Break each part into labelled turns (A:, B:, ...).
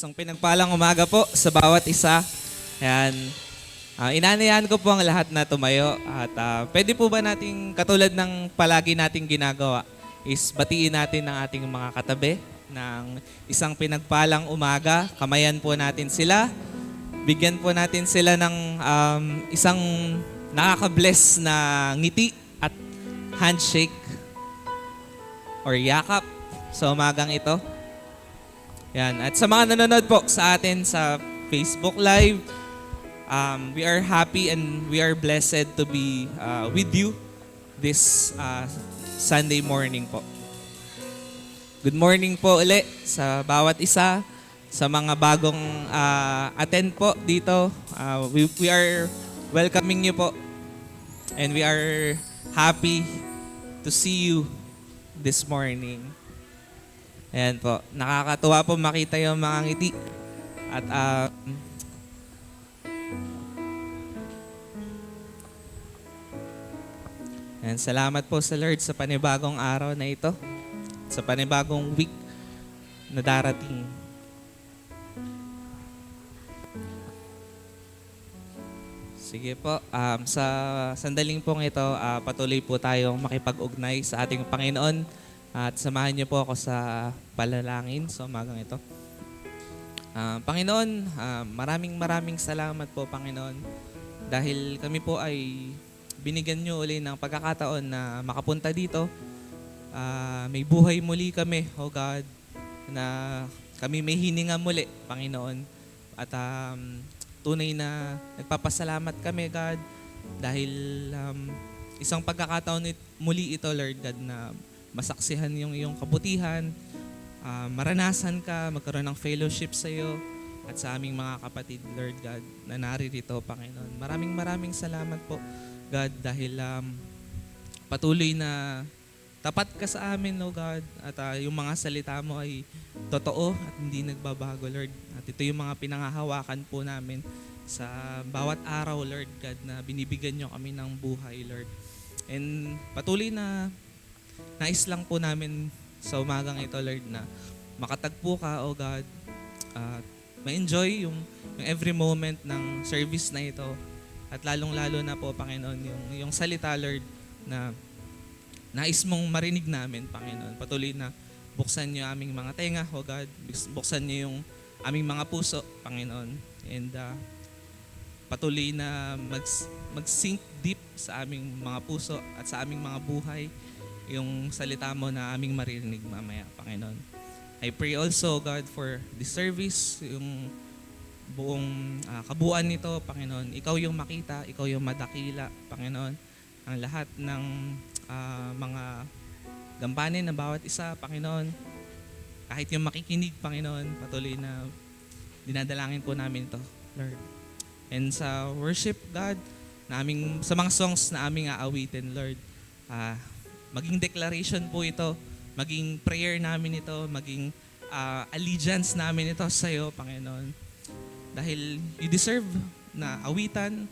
A: Isang pinagpalang umaga po sa bawat isa. Ayan. Inanayahan ko po ang lahat na tumayo. At pwede po ba nating, katulad ng palagi nating ginagawa, is batiin natin ang ating mga katabi ng isang pinagpalang umaga. Kamayan po natin sila. Bigyan po natin sila ng isang nakaka-bless na ngiti at handshake or yakap sa umagang ito. Yan. At sa mga nanonood po sa atin sa Facebook Live, we are happy and we are blessed to be with you this Sunday morning po. Good morning po uli sa bawat isa, sa mga bagong attend po dito. We are welcoming you po and we are happy to see you this morning. Ayan po. Nakakatuwa po makita yung mga ngiti. At ayan, salamat po sa Lord sa panibagong araw na ito. Sa panibagong week na darating. Sige po. Sa sandaling pong ito, patuloy po tayong makipag-ugnay sa ating Panginoon. At samahan niyo po ako sa palalangin sa umagang ito. Panginoon, maraming salamat po, Panginoon. Dahil kami po ay binigyan niyo uli ng pagkakataon na makapunta dito. May buhay muli kami, oh God, na kami may hininga muli, Panginoon. At tunay na nagpapasalamat kami, God, dahil isang pagkakataon muli ito, Lord God, na masaksihan yung iyong kabutihan, maranasan ka, magkaroon ng fellowship sa iyo at sa aming mga kapatid, Lord God, na naririto, Panginoon. Maraming salamat po, God, dahil patuloy na tapat ka sa amin, oh God, at yung mga salita mo ay totoo at hindi nagbabago, Lord. At ito yung mga pinangahawakan po namin sa bawat araw, Lord God, na binibigyan nyo kami ng buhay, Lord. And patuloy na nais lang po namin sa umagang ito, Lord, na makatagpo ka, oh God, at ma-enjoy yung every moment ng service na ito. At lalong-lalo na po, Panginoon, yung salita, Lord, na nais mong marinig namin, Panginoon. Patuloy na buksan niyo aming mga tenga, oh God. Buksan niyo yung aming mga puso, Panginoon. And patuloy na mag-sink deep sa aming mga puso at sa aming mga buhay yung salita mo na aming maririnig mamaya, Panginoon. I pray also, God, for this service, yung buong kabuuan nito, Panginoon. Ikaw yung makita, ikaw yung madakila, Panginoon. Ang lahat ng mga gampanin ng bawat isa, Panginoon. Kahit yung makikinig, Panginoon, patuloy na dinadalangin po namin ito, Lord. And sa worship, God, sa mga songs na aming aawitin, Lord, maging declaration po ito, maging prayer namin ito, maging allegiance namin ito sa iyo, Panginoon. Dahil you deserve na awitan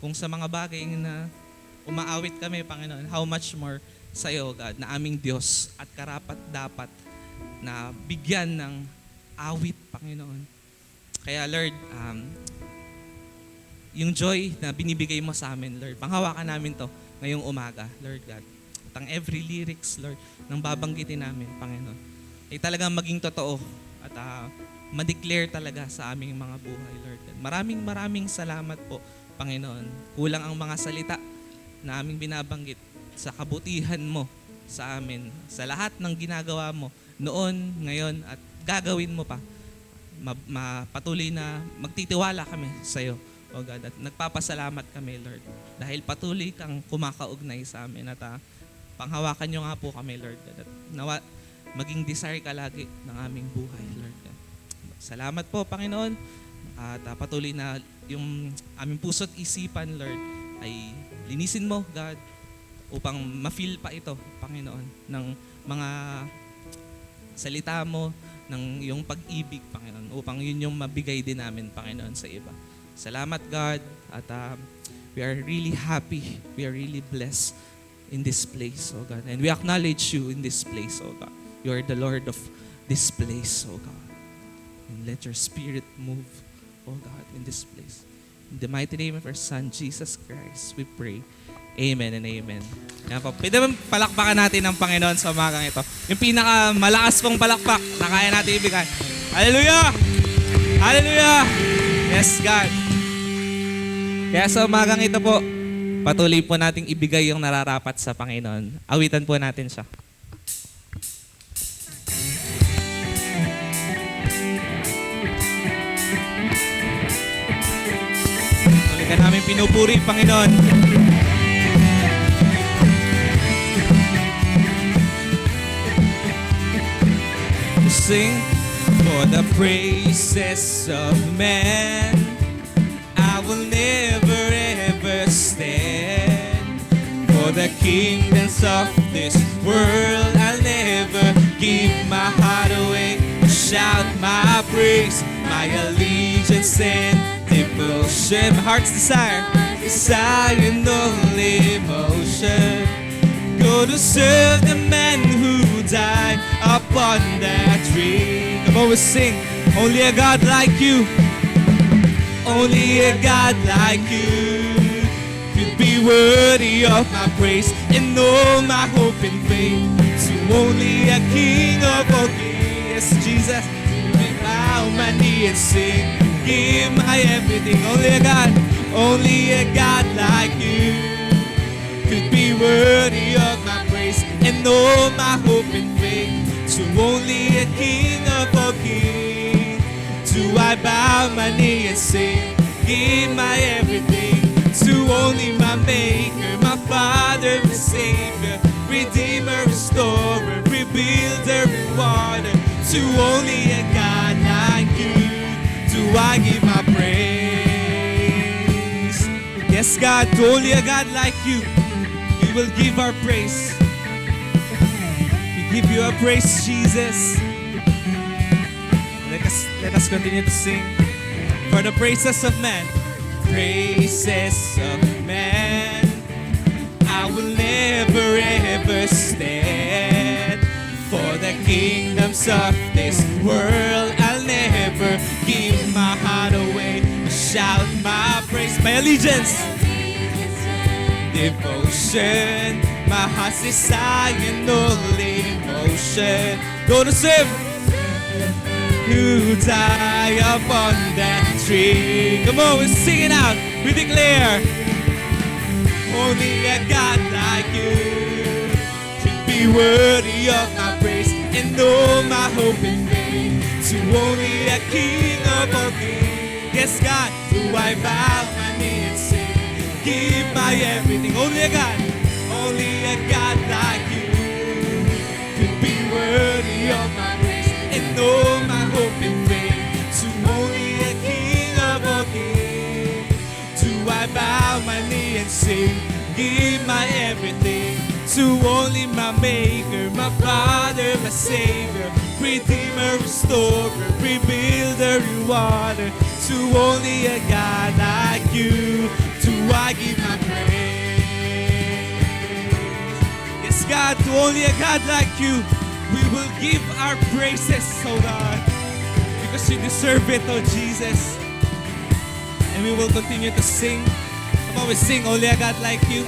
A: kung sa mga bagay na umaawit kami, Panginoon. How much more sa iyo, God, na aming Diyos at karapat dapat na bigyan ng awit, Panginoon. Kaya, Lord, yung joy na binibigay mo sa amin, Lord, panghawakan namin to ngayong umaga, Lord God. Ang every lyrics, Lord, nang babanggitin namin, Panginoon, ay talagang maging totoo at ma-declare talaga sa aming mga buhay, Lord. Maraming salamat po, Panginoon. Kulang ang mga salita na aming binabanggit sa kabutihan mo sa amin, sa lahat ng ginagawa mo noon, ngayon, at gagawin mo pa. Patuloy na magtitiwala kami sa iyo, O God, at nagpapasalamat kami, Lord, dahil patuloy kang kumakaugnay sa amin at panghawakan nyo nga po kami, Lord. At nawa, maging desire ka lagi ng aming buhay, Lord. Salamat po, Panginoon. At patuloy na yung aming puso't isipan, Lord, ay linisin mo, God, upang ma-feel pa ito, Panginoon, ng mga salita mo, ng yung pag-ibig, Panginoon, upang yun yung mabigay din namin, Panginoon, sa iba. Salamat, God, at we are really happy, we are really blessed in this place, oh God. And we acknowledge you in this place, oh God. You are the Lord of this place, oh God. And let your Spirit move, oh God, in this place. In the mighty name of our Son, Jesus Christ, we pray. Amen and amen. Yan po. Pwede ba palakpakan natin ang Panginoon sa umagang ito? Yung pinakamalakas pong palakpak na kaya natin ibigay. Hallelujah! Hallelujah! Yes, God. Kaya sa umagang ito po, patuloy po nating ibigay yung nararapat sa Panginoon. Awitan po natin siya. Tuloy ka namin pinupuri, Panginoon. Sing for the praises of man. I will never ever stand. For the kingdoms of this world, I'll never give my heart away. Shout my praise, my allegiance and devotion. My heart's desire, desire and only emotion. Go to serve the man who died upon that tree. Come on, we sing. Only a God like you. Only a God like you could be worthy of my praise and all my hope and faith. So only a King of all kings, yes, Jesus, we bow my knee and sing. Give my everything. Only a God like you could be worthy of my praise and all my hope and faith. To only a King of all kings do I bow my knee and say, give my everything. To only my Maker, my Father, my Savior, Redeemer, Restorer, Rebuilder, Rewarder. To only a God like you do I give my praise. Yes, God, to only a God like you we will give our praise. We give you our praise, Jesus. Let us continue to sing for the praises of man. Praises of man. I will never ever stand. For the kingdoms of this world, I'll never give my heart away. Shout my praise, my allegiance. Devotion, my heart's desire and all emotion. Go to serve who die upon that tree. Come on, we're singing out. We declare, only a God like you can be worthy of my praise and all my hope and faith. To only a King of all kings, yes, God, do I bow my knee and say, give my everything. Only a God like you could be worthy of my praise and all my hope and faith. To only a King of all kings do I bow my knee and say, give my everything. To only my Maker, my Father, my Savior, Redeemer, Restorer, Rebuilder, Rewarder. To only a God like you do I give my praise. Yes, God, to only a God like you, we will give our praises, oh God, because you deserve it, oh Jesus. And we will continue to sing. Come on, we sing, only a God like you.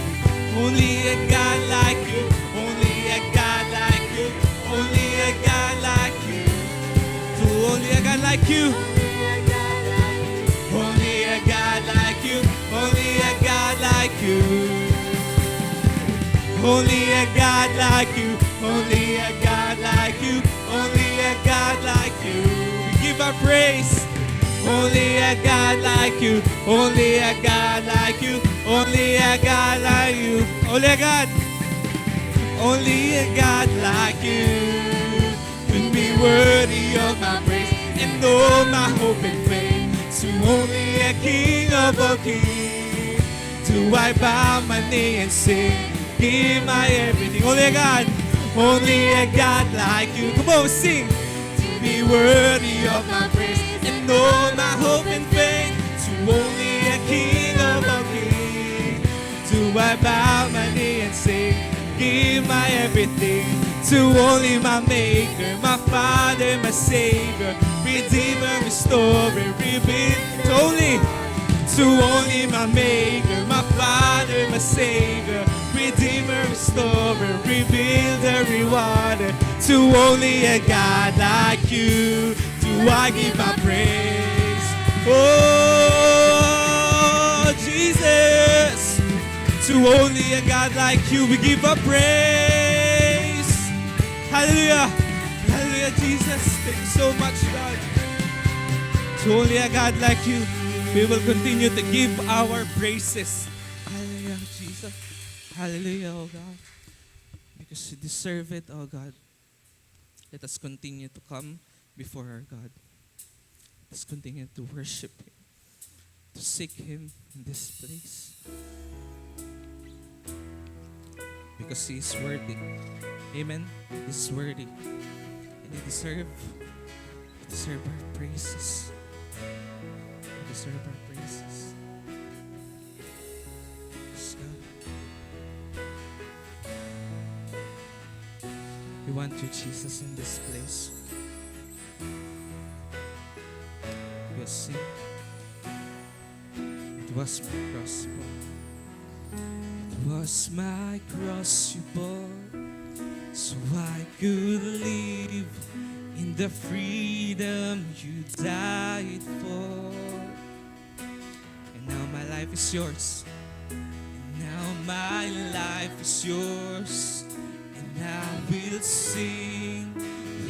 A: Only a God like you. Only a God like you. Only a God like you. To only a God like you. Only a God like you. Only a God like you. Only a God like you. Only a God like you. Only a God like you. We give our praise. Only a God like you. Only a God like you. Only a God like you. Only a God. Only a God like you could be worthy of my praise and all my hope and faith. To only a King of all kings do I bow my knee and sing, give my everything. Only a God like you. Come on, sing. To be worthy of my praise and all my hope and faith. To only a King of all kings do I bow my knee and sing, give my everything. To only my Maker, my Father, my Savior, Redeemer, restorer, rebuild. To only my Maker, my Father, my Savior. Redeemer, restorer, rebuilder, rewarder. To only a God like you do I give my praise. Oh, Jesus. To only a God like you we give our praise. Hallelujah. Hallelujah, Jesus. Thank you so much, God. To only a God like you we will continue to give our praises. Hallelujah, Jesus. Hallelujah, oh God. Because you deserve it, oh God. Let us continue to come before our God. Let us continue to worship Him, to seek Him in this place. Because He is worthy. Amen. He is worthy. And He deserves our praises. He deserves our praises. Yes, God. We want you, Jesus, in this place. We'll sing. It was my cross you bore. It was my cross you bore, so I could live in the freedom you died for. And now my life is yours. And now my life is yours. And I will sing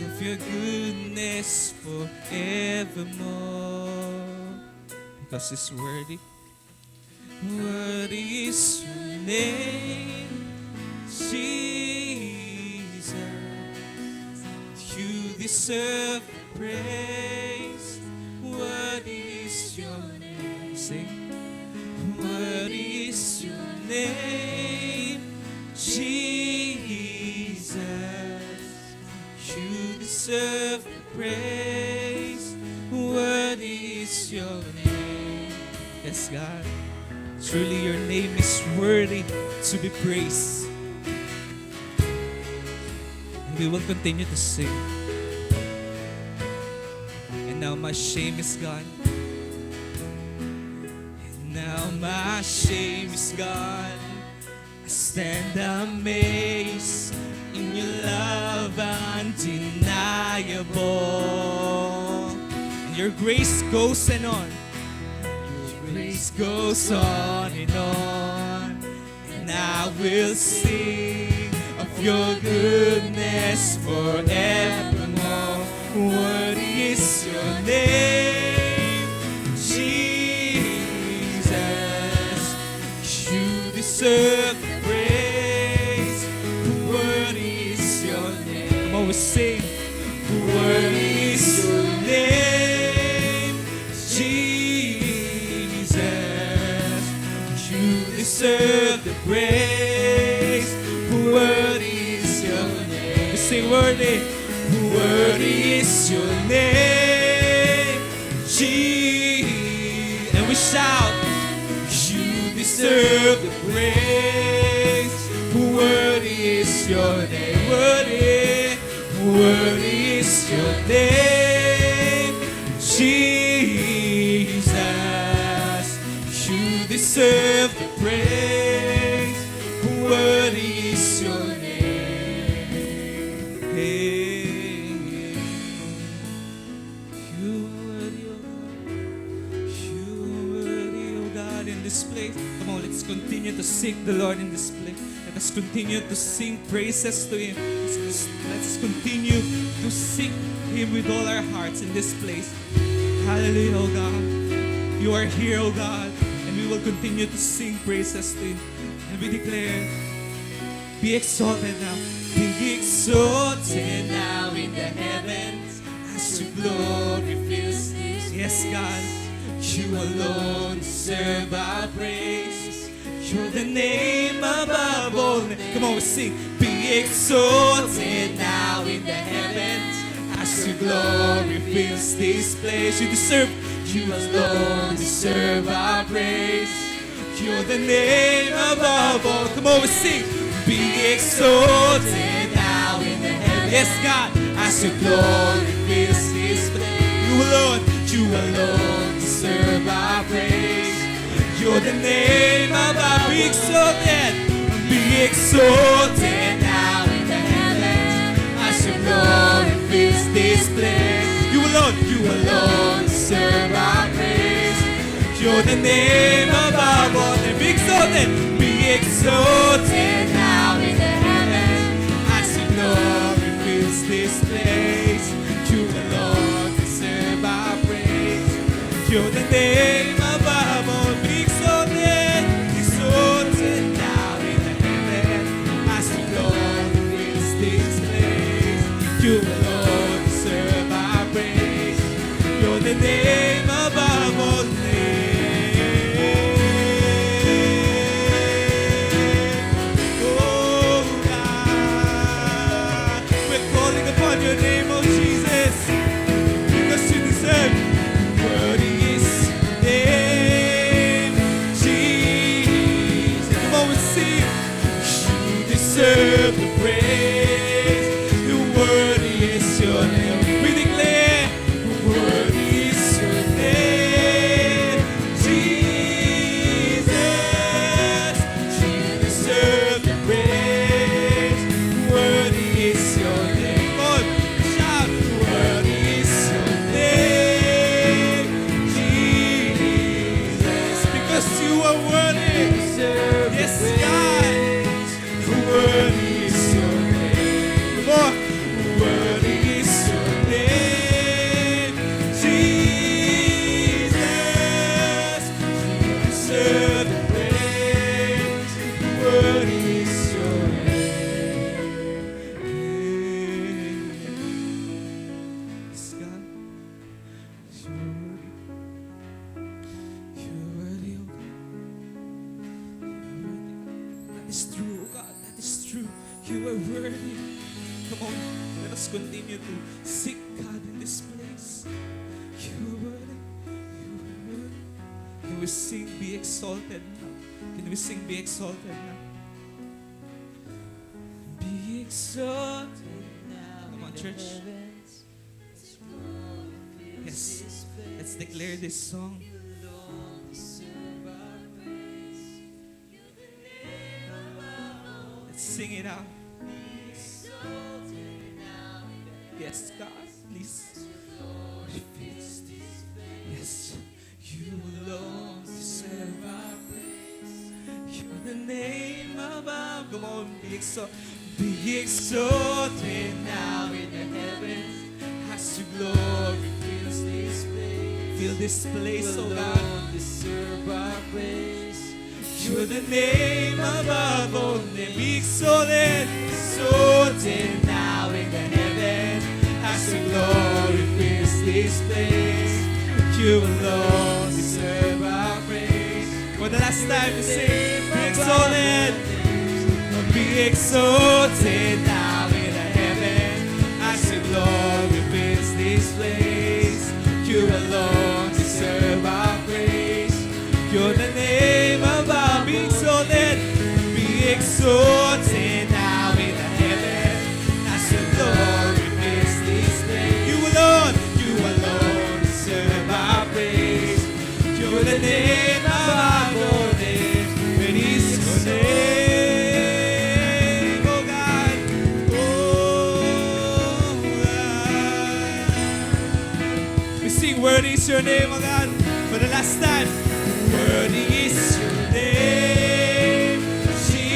A: of your goodness forevermore. Because it's worthy. Worthy is your name, Jesus. You deserve praise. Worthy is your name. Sing. Worthy is your name, Jesus. You deserve praise. Worthy is your name. Yes, God. Truly your name is worthy to be praised. And we will continue to sing. And now my shame is gone. And now my shame is gone. I stand amazed in your love undeniable. And your grace goes and on. Grace goes on, and I will sing of your goodness forevermore. Worthy is your name, Jesus. You deserve praise. Worthy is your name. Come on, we sing. Worthy is your name, Jesus. Deserve the praise. Worthy is your name. We say worthy. Worthy is your name, Jesus. And we shout, you deserve the praise. Worthy is your name. Worthy. Worthy is your name, Jesus. You deserve the praise. Worthy is your name. Hey, you are worthy, oh God. You are worthy, oh God, in this place. Come on, let's continue to seek the Lord in this place. Let us continue to sing praises to Him. Let's continue to seek Him with all our hearts in this place. Hallelujah, oh God. You are here, oh God. We will continue to sing praises to Him. And we declare, be exalted now. Be exalted now in the heavens as your glory fills this. Yes, God. You alone deserve our praise. You're the name above all names. Come on, we sing. Be exalted now in the heavens as your glory fills this place. You deserve. You alone deserve our praise. You're the name above all. Come on, we sing. Be exalted now in the heavens. Yes, God, as your glory fills this place. You You alone deserve our praise. You're the name above. Be exalted. Be exalted now in the heavens as your glory fills this place. You alone deserve our praise. You're the name above all. Be exalted. Be exalted now in the heavens as your glory fills this place. You alone deserve our praise. You're the name above all. Be exalted, exalted now in the heaven as your glory fills this place. You alone deserve our praise. You're the name above all names. Oh God, we're calling upon your name, oh Jesus, because you deserve. Worthy is your name, Jesus. Come on, we sing. You deserve the praise. Worthy is your name. We declare, worthy is your name, Jesus. You deserve the praise. Worthy is your name. Lord, shout, worthy is your name, Jesus. Because you are worthy. Yes, God. Worthy is your name. Come on. Worthy is your name, Jesus. You deserve the praise. Worthy is your name. Yes, God. You're worthy, oh God. You're worthy. That is true, oh God. That is true. You are worthy. Come on, let us continue to seek God in this place. You are worthy. You are worthy. Can we sing, be exalted now? Can we sing, be exalted now? Be exalted now. Come on, church. Yes, let's declare this song. Let's sing it out. Yes, God, please. Yes, you alone deserve our praise. You're the name above. Come on, be exalted. Be exalted now in the heavens as your glory fills this place. Fill this place, oh God. Deserve our praise. You're the name above all names. Be exalted, exalted now in the heavens as your glory fills this place. You alone deserve our praise. For the last time to sing, be exalted, be exalted now in the heavens as your glory fills this place. You alone deserve our praise. You're the name above. Be exalted, be exalted now in the heavens as your glory fills this place. You alone deserve our praise. You're the name above all names. Great is your name, oh God. Oh God. We sing, worthy is your name, oh God, for the last time. Worthy is your name, Jesus.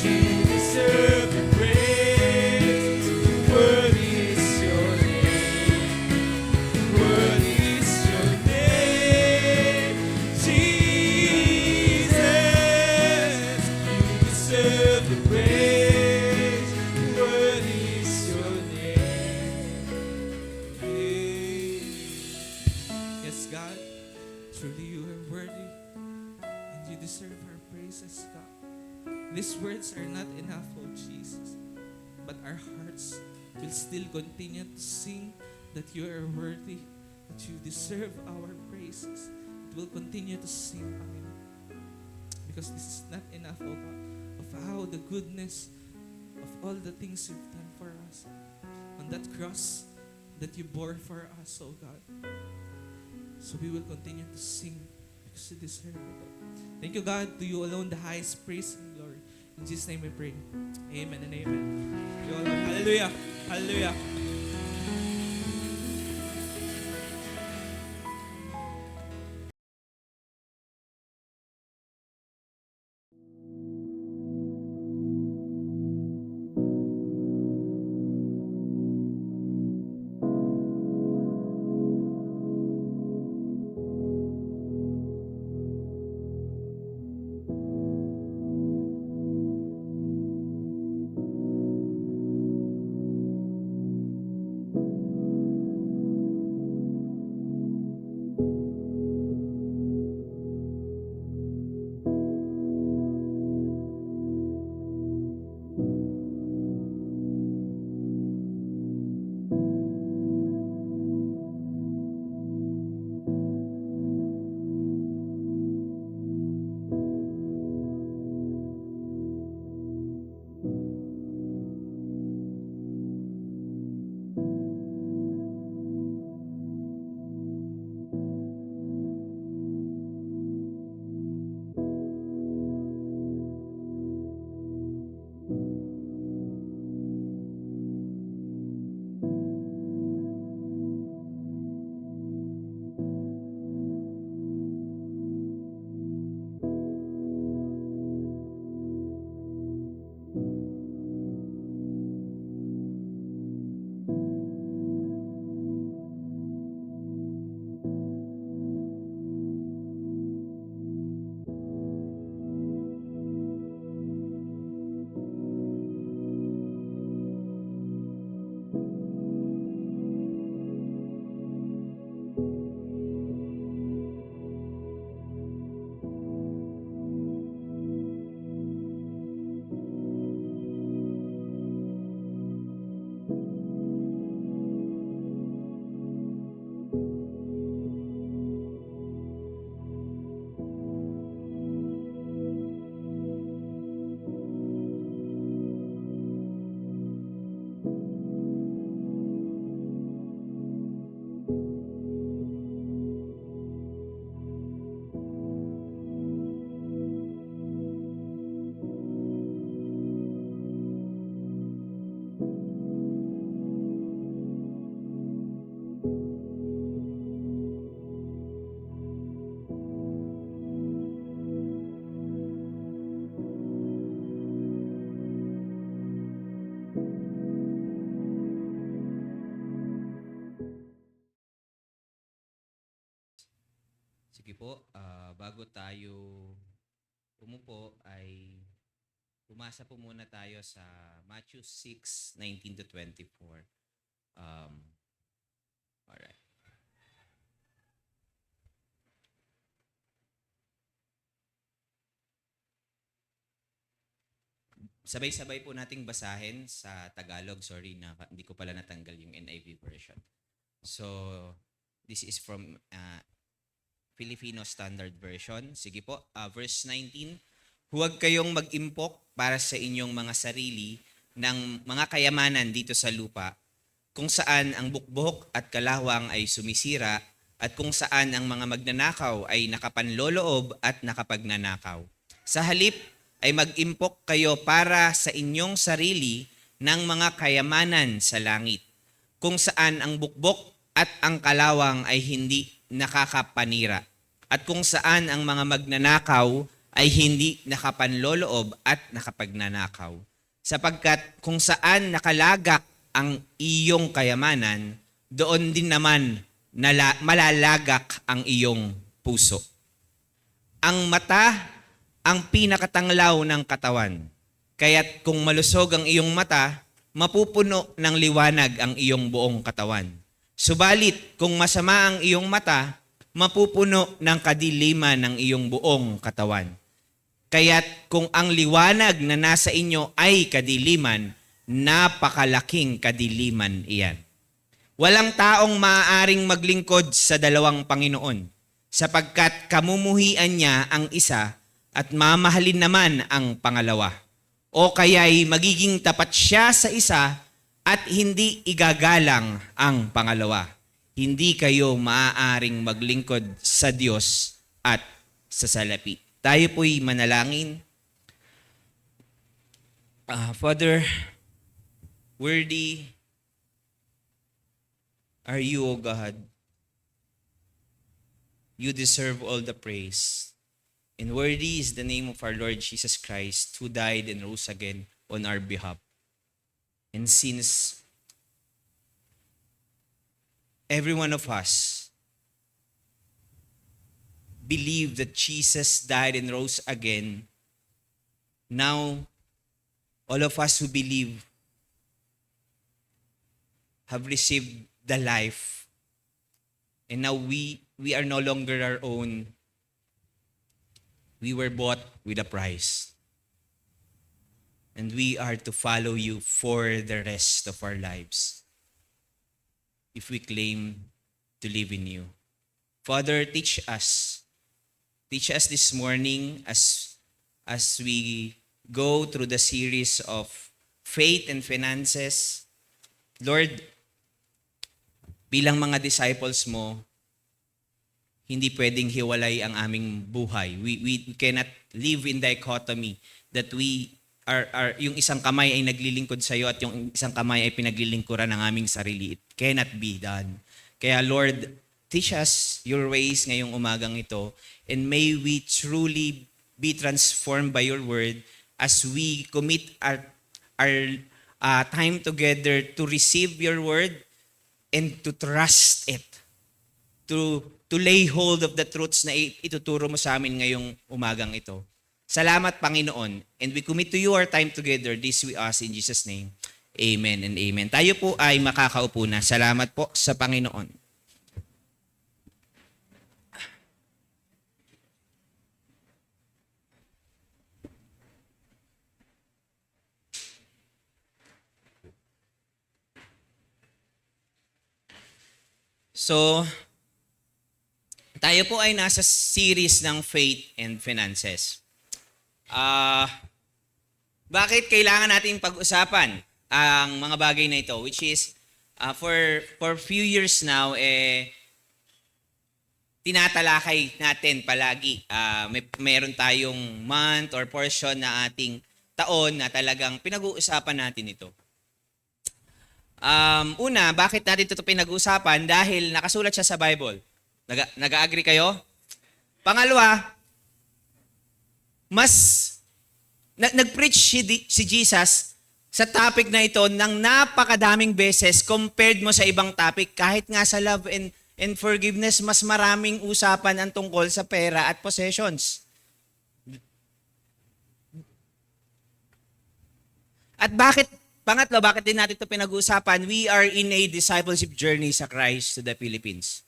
A: You deserve the praise. Worthy is your name. Worthy is your name, Jesus. You deserve the praise. Worthy is your name. Yes, God, truly you are worthy and you deserve our praises, God. These words are not enough, oh Jesus, but our hearts will still continue to sing that you are worthy, that you deserve our praises. It will continue to sing, Panginoon, because this is not enough, oh God, of how the goodness of all the things you've done for us. On that cross that you bore for us, oh God. So we will continue to sing because you deserve it. Thank you, God. To you alone the highest praise and glory. In Jesus' name we pray. Amen and amen. To you alone. Hallelujah. Hallelujah.
B: Sige po, bago tayo umupo ay umasa po muna tayo sa Matthew 6:19 to 24. Alright. Sabay-sabay po nating basahin sa Tagalog. Sorry na hindi ko pala natanggal yung NIV version. So, this is from Filipino Standard Version. Sige po, verse 19. Huwag kayong mag-impok para sa inyong mga sarili ng mga kayamanan dito sa lupa, kung saan ang bukbok at kalawang ay sumisira at kung saan ang mga magnanakaw ay nakapanloloob at nakapagnanakaw. Sa halip ay mag-impok kayo para sa inyong sarili ng mga kayamanan sa langit, kung saan ang bukbok at ang kalawang ay hindi nakakapanira, at kung saan ang mga magnanakaw ay hindi nakapanloloob at nakapagnanakaw. Sapagkat kung saan nakalagak ang iyong kayamanan, doon din naman malalagak ang iyong puso. Ang mata ang pinakatanglaw ng katawan. Kaya't kung malusog ang iyong mata, mapupuno ng liwanag ang iyong buong katawan. Subalit kung masama ang iyong mata, mapupuno ng kadiliman ng iyong buong katawan. Kaya't kung ang liwanag na nasa inyo ay kadiliman, napakalaking kadiliman iyan. Walang taong maaaring maglingkod sa dalawang Panginoon, sapagkat kamumuhian niya ang isa at mamahalin naman ang pangalawa. O kaya'y magiging tapat siya sa isa at hindi igagalang ang pangalawa. Hindi kayo maaaring maglingkod sa Diyos at sa salapi. Tayo po'y manalangin. Father, worthy are you, O God. You deserve all the praise. And worthy is the name of our Lord Jesus Christ, who died and rose again on our behalf. And since every one of us believe that Jesus died and rose again, now all of us who believe have received the life. And now we are no longer our own. We were bought with a price. And we are to follow you for the rest of our lives if we claim to live in you. Father, teach us. Teach us this morning as we go through the series of faith and finances. Lord, bilang mga disciples mo, hindi pwedeng hiwalay ang aming buhay. We cannot live in dichotomy that we are yung isang kamay ay naglilingkod sa iyo at yung isang kamay ay pinaglilingkuran ng aming sarili. It cannot be done. Kaya Lord, teach us your ways ngayong umagang ito, and may we truly be transformed by your word as we commit our time together to receive your word and to trust it, to lay hold of the truths na ituturo mo sa amin ngayong umagang ito. Salamat, Panginoon. And we commit to you our time together. This we ask in Jesus' name. Amen and amen. Tayo po ay makakaupo na. Salamat po sa Panginoon. So, tayo po ay nasa series ng faith and finances. Bakit kailangan natin pag-usapan ang mga bagay na ito? Which is, for few years now, tinatalakay natin palagi. Meron tayong month or portion na ating taon na talagang pinag-uusapan natin ito. Una, bakit natin ito pinag-uusapan? Dahil nakasulat siya sa Bible. Nag-agree kayo? Pangalawa, nag-preach si Jesus sa topic na ito ng napakadaming beses compared mo sa ibang topic. Kahit nga sa love and forgiveness, mas maraming usapan ang tungkol sa pera at possessions. At pangatlo, bakit din natin ito pinag-uusapan? We are in a discipleship journey sa Christ to the Philippines.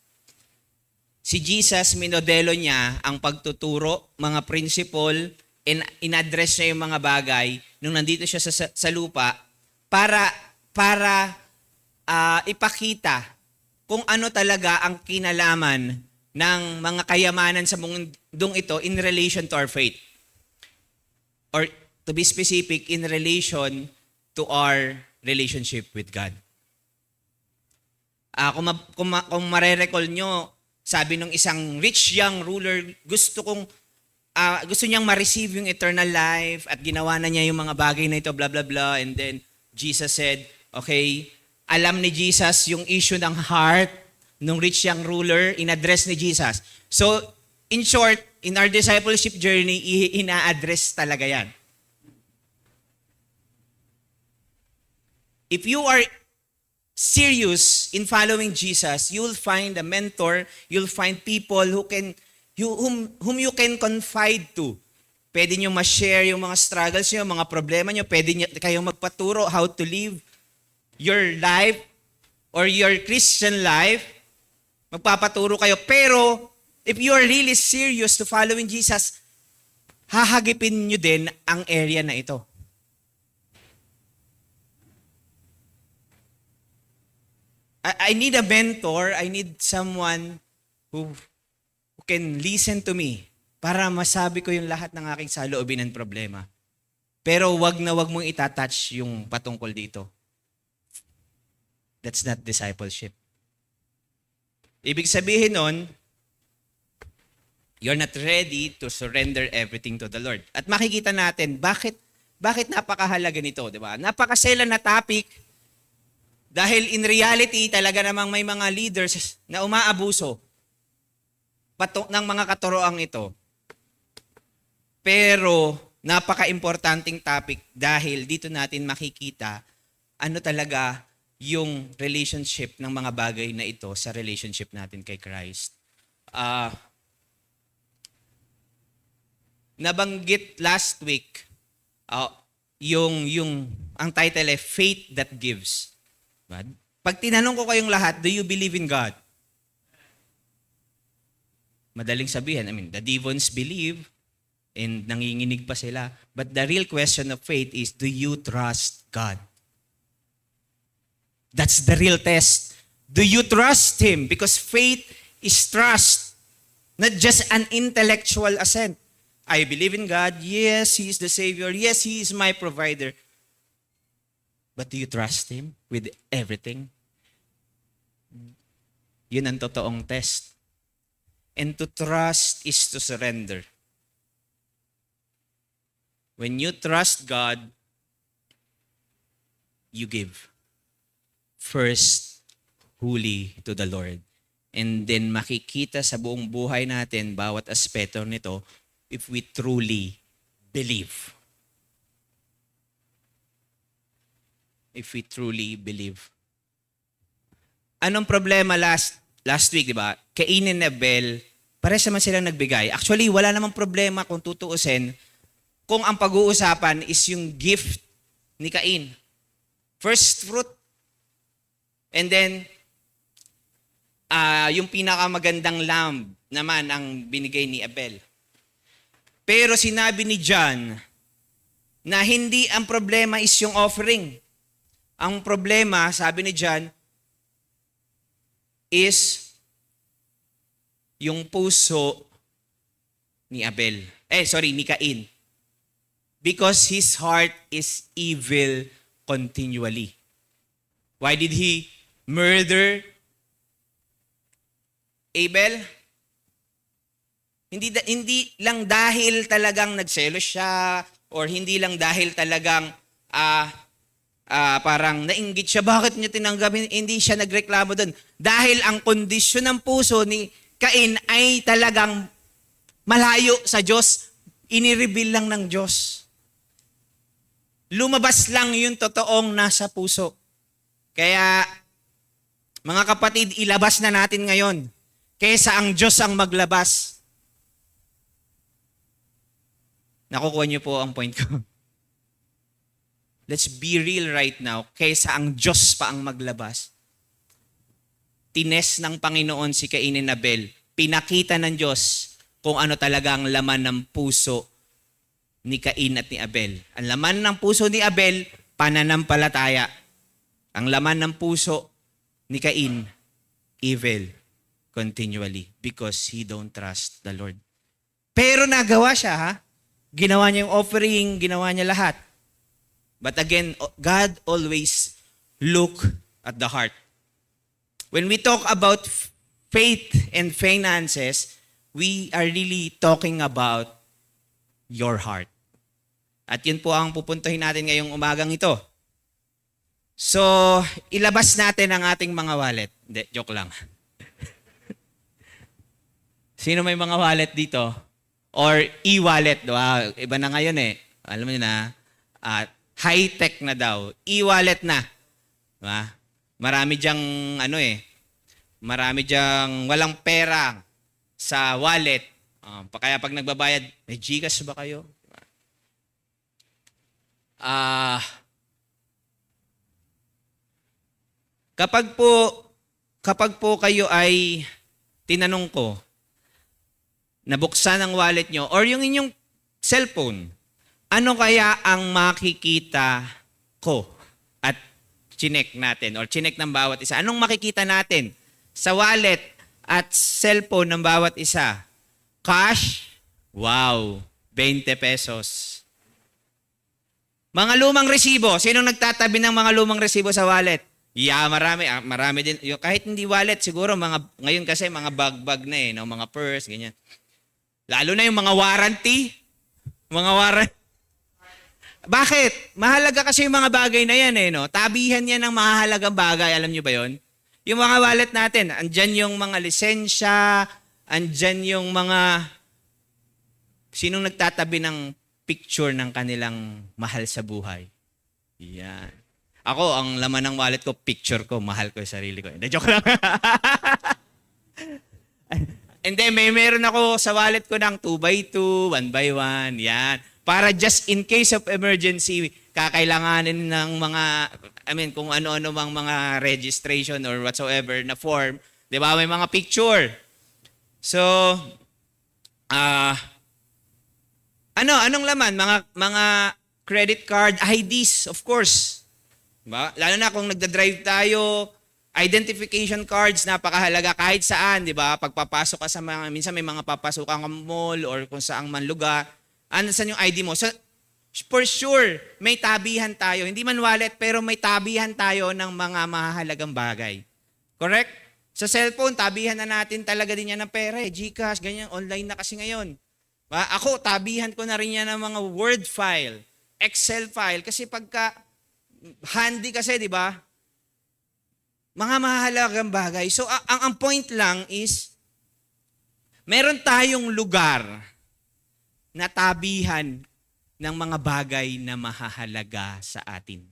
B: Si Jesus, minodelo niya ang pagtuturo, mga principle, in-address niya yung mga bagay nung nandito siya sa lupa para ipakita kung ano talaga ang kinalaman ng mga kayamanan sa mundong ito in relation to our faith. Or to be specific, in relation to our relationship with God. Kung marerecall nyo, sabi nung isang rich young ruler, gusto niyang ma-receive yung eternal life at ginawa na niya yung mga bagay na ito, blah, blah, blah. And then Jesus said, okay, alam ni Jesus yung issue ng heart nung rich young ruler, in-address ni Jesus. So, in short, in our discipleship journey, ina-address talaga yan. If you are serious in following Jesus, you'll find a mentor, you'll find people whom you can confide to. Pwede nyo ma-share yung mga struggles nyo, mga problema nyo, pwede kayong magpaturo how to live your life or your Christian life. Magpapaturo kayo. Pero, if you are really serious to following Jesus, hahagipin nyo din ang area na ito. I need a mentor. I need someone who can listen to me para masabi ko yung lahat ng aking saloobin and problema. Pero wag na wag mong itatouch yung patungkol dito. That's not discipleship. Ibig sabihin nun, you're not ready to surrender everything to the Lord. At makikita natin, bakit napakahalaga nito, di ba? Napakasela na topic dahil in reality, talaga namang may mga leaders na umaabuso ng mga katuroang ito. Pero napaka-importanting topic dahil dito natin makikita ano talaga yung relationship ng mga bagay na ito sa relationship natin kay Christ. Nabanggit last week, ang title ay Faith That Gives. Pag tinanong ko kayong lahat, do you believe in God? Madaling sabihin, the demons believe and nanginginig pa sila. But the real question of faith is, do you trust God? That's the real test. Do you trust Him? Because faith is trust, not just an intellectual assent. I believe in God. Yes, He is the Savior. Yes, He is my provider. But do you trust Him with everything? Yun ang totoong test. And to trust is to surrender. When you trust God, you give. First, wholly to the Lord. And then makikita sa buong buhay natin, bawat aspeto nito, if we truly believe. If we truly believe. Anong problema last week, di ba? Cain and Abel, pares naman silang nagbigay. Actually, wala namang problema kung tutuusin kung ang pag-uusapan is yung gift ni Cain. First fruit. And then, yung pinakamagandang lamb naman ang binigay ni Abel. Pero sinabi ni John na hindi ang problema is yung offering. Ang problema, sabi ni John, is yung puso ni ni Cain. Because his heart is evil continually. Why did he murder Abel? Hindi lang dahil talagang nagselos siya or hindi lang dahil talagang parang nainggit siya. Bakit niya tinanggapin? Hindi siya nagreklamo doon. Dahil ang kondisyon ng puso ni Cain ay talagang malayo sa Diyos. Inireveal lang ng Diyos. Lumabas lang yung totoong nasa puso. Kaya, mga kapatid, ilabas na natin ngayon kaysa ang Diyos ang maglabas. Nakukuha niyo po ang point ko. Let's be real right now. Kaysa ang Diyos pa ang maglabas. Tines ng Panginoon si Cain and Abel. Pinakita ng Diyos kung ano talaga ang laman ng puso ni Cain at ni Abel. Ang laman ng puso ni Abel, pananampalataya. Ang laman ng puso ni Cain, evil continually because he don't trust the Lord. Pero nagawa siya, ha? Ginawa niya yung offering, ginawa niya lahat. But again, God always look at the heart. When we talk about faith and finances, we are really talking about your heart. At yun po ang pupuntahin natin ngayong umagang ito. So, ilabas natin ang ating mga wallet. Hindi, joke lang. Sino may mga wallet dito? Or e-wallet. Wow, iba na ngayon eh. Alam mo na, high-tech na daw. E-wallet na. Diba? Marami diyang, marami diyang walang pera sa wallet. Kaya pag nagbabayad, may GCash ba kayo? Kapag po kayo ay tinanong ko, nabuksan ang wallet nyo or yung inyong cellphone, ano kaya ang makikita ko at chinek natin or chinek ng bawat isa? Anong makikita natin sa wallet at cellphone ng bawat isa? Cash? Wow, 20 pesos. Mga lumang resibo. Sinong nagtatabi ng mga lumang resibo sa wallet? Yeah, marami din. Yung, kahit hindi wallet, siguro ngayon kasi mga bag na no? Mga purse, ganyan. Lalo na yung mga warranty. Mga warranty. Bakit? Mahalaga kasi yung mga bagay na yan no? Tabihan yan ng mahalagang bagay. Alam nyo ba yon? Yung mga wallet natin, andyan yung mga lisensya, andyan yung mga sinong nagtatabi ng picture ng kanilang mahal sa buhay. Yan. Ako, ang laman ng wallet ko, picture ko, mahal ko yung sarili ko. Hindi, joke lang. Hindi, meron ako sa wallet ko ng 2x2, 1x1, yan. Para just in case of emergency, kakailanganin ng kung ano-ano mang mga registration or whatsoever na form. Di ba? May mga picture. So, anong laman? Mga credit card, IDs, of course. Diba? Lalo na kung nagda-drive tayo, identification cards, napakahalaga kahit saan, di ba? Pagpapasok ka sa minsan may mga papasukan kang mall or kung saang man lugar, saan yung ID mo? So, for sure, may tabihan tayo. Hindi man wallet, pero may tabihan tayo ng mga mahalagang bagay. Correct? Sa cellphone, tabihan na natin talaga din yan ng pera. GCash, ganyan, online na kasi ngayon. Ako, tabihan ko na rin yan ng mga Word file, Excel file, kasi pagka handy kasi, di ba? Mga mahalagang bagay. So, ang point lang is, meron tayong lugar na tabihan ng mga bagay na mahahalaga sa atin.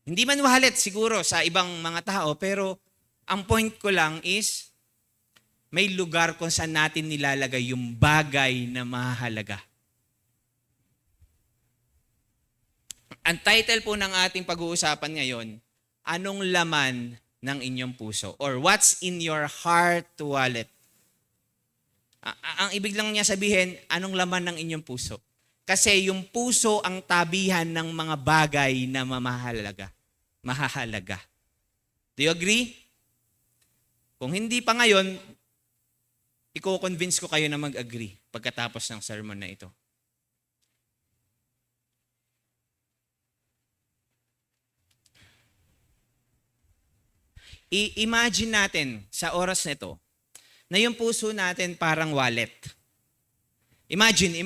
B: Hindi man wallet siguro sa ibang mga tao, pero ang point ko lang is, may lugar kung saan natin nilalagay yung bagay na mahalaga. Ang title po ng ating pag-uusapan ngayon, anong laman ng inyong puso? Or what's in your heart wallet? Ang ibig lang niya sabihin, anong laman ng inyong puso? Kasi yung puso ang tabihan ng mga bagay na mahahalaga. Do you agree? Kung hindi pa ngayon, i-convince ko kayo na mag-agree pagkatapos ng sermon na ito. I-imagine natin sa oras na ito na yung puso natin parang wallet. Imagine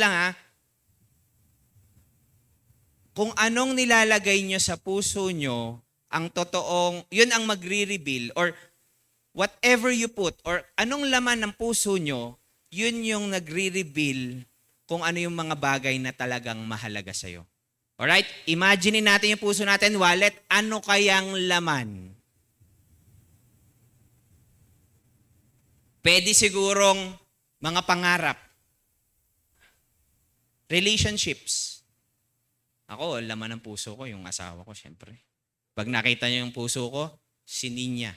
B: lang kung anong nilalagay nyo sa puso nyo, ang totoong, yun ang magre-reveal or whatever you put or anong laman ng puso nyo, yun yung nagre-reveal kung ano yung mga bagay na talagang mahalaga sa'yo. Alright? Imagine natin yung puso natin, wallet, ano kayang laman? Pwede sigurong mga pangarap. Relationships. Ako, laman ng puso ko, yung asawa ko, syempre. Pag nakita niyo yung puso ko, sininya.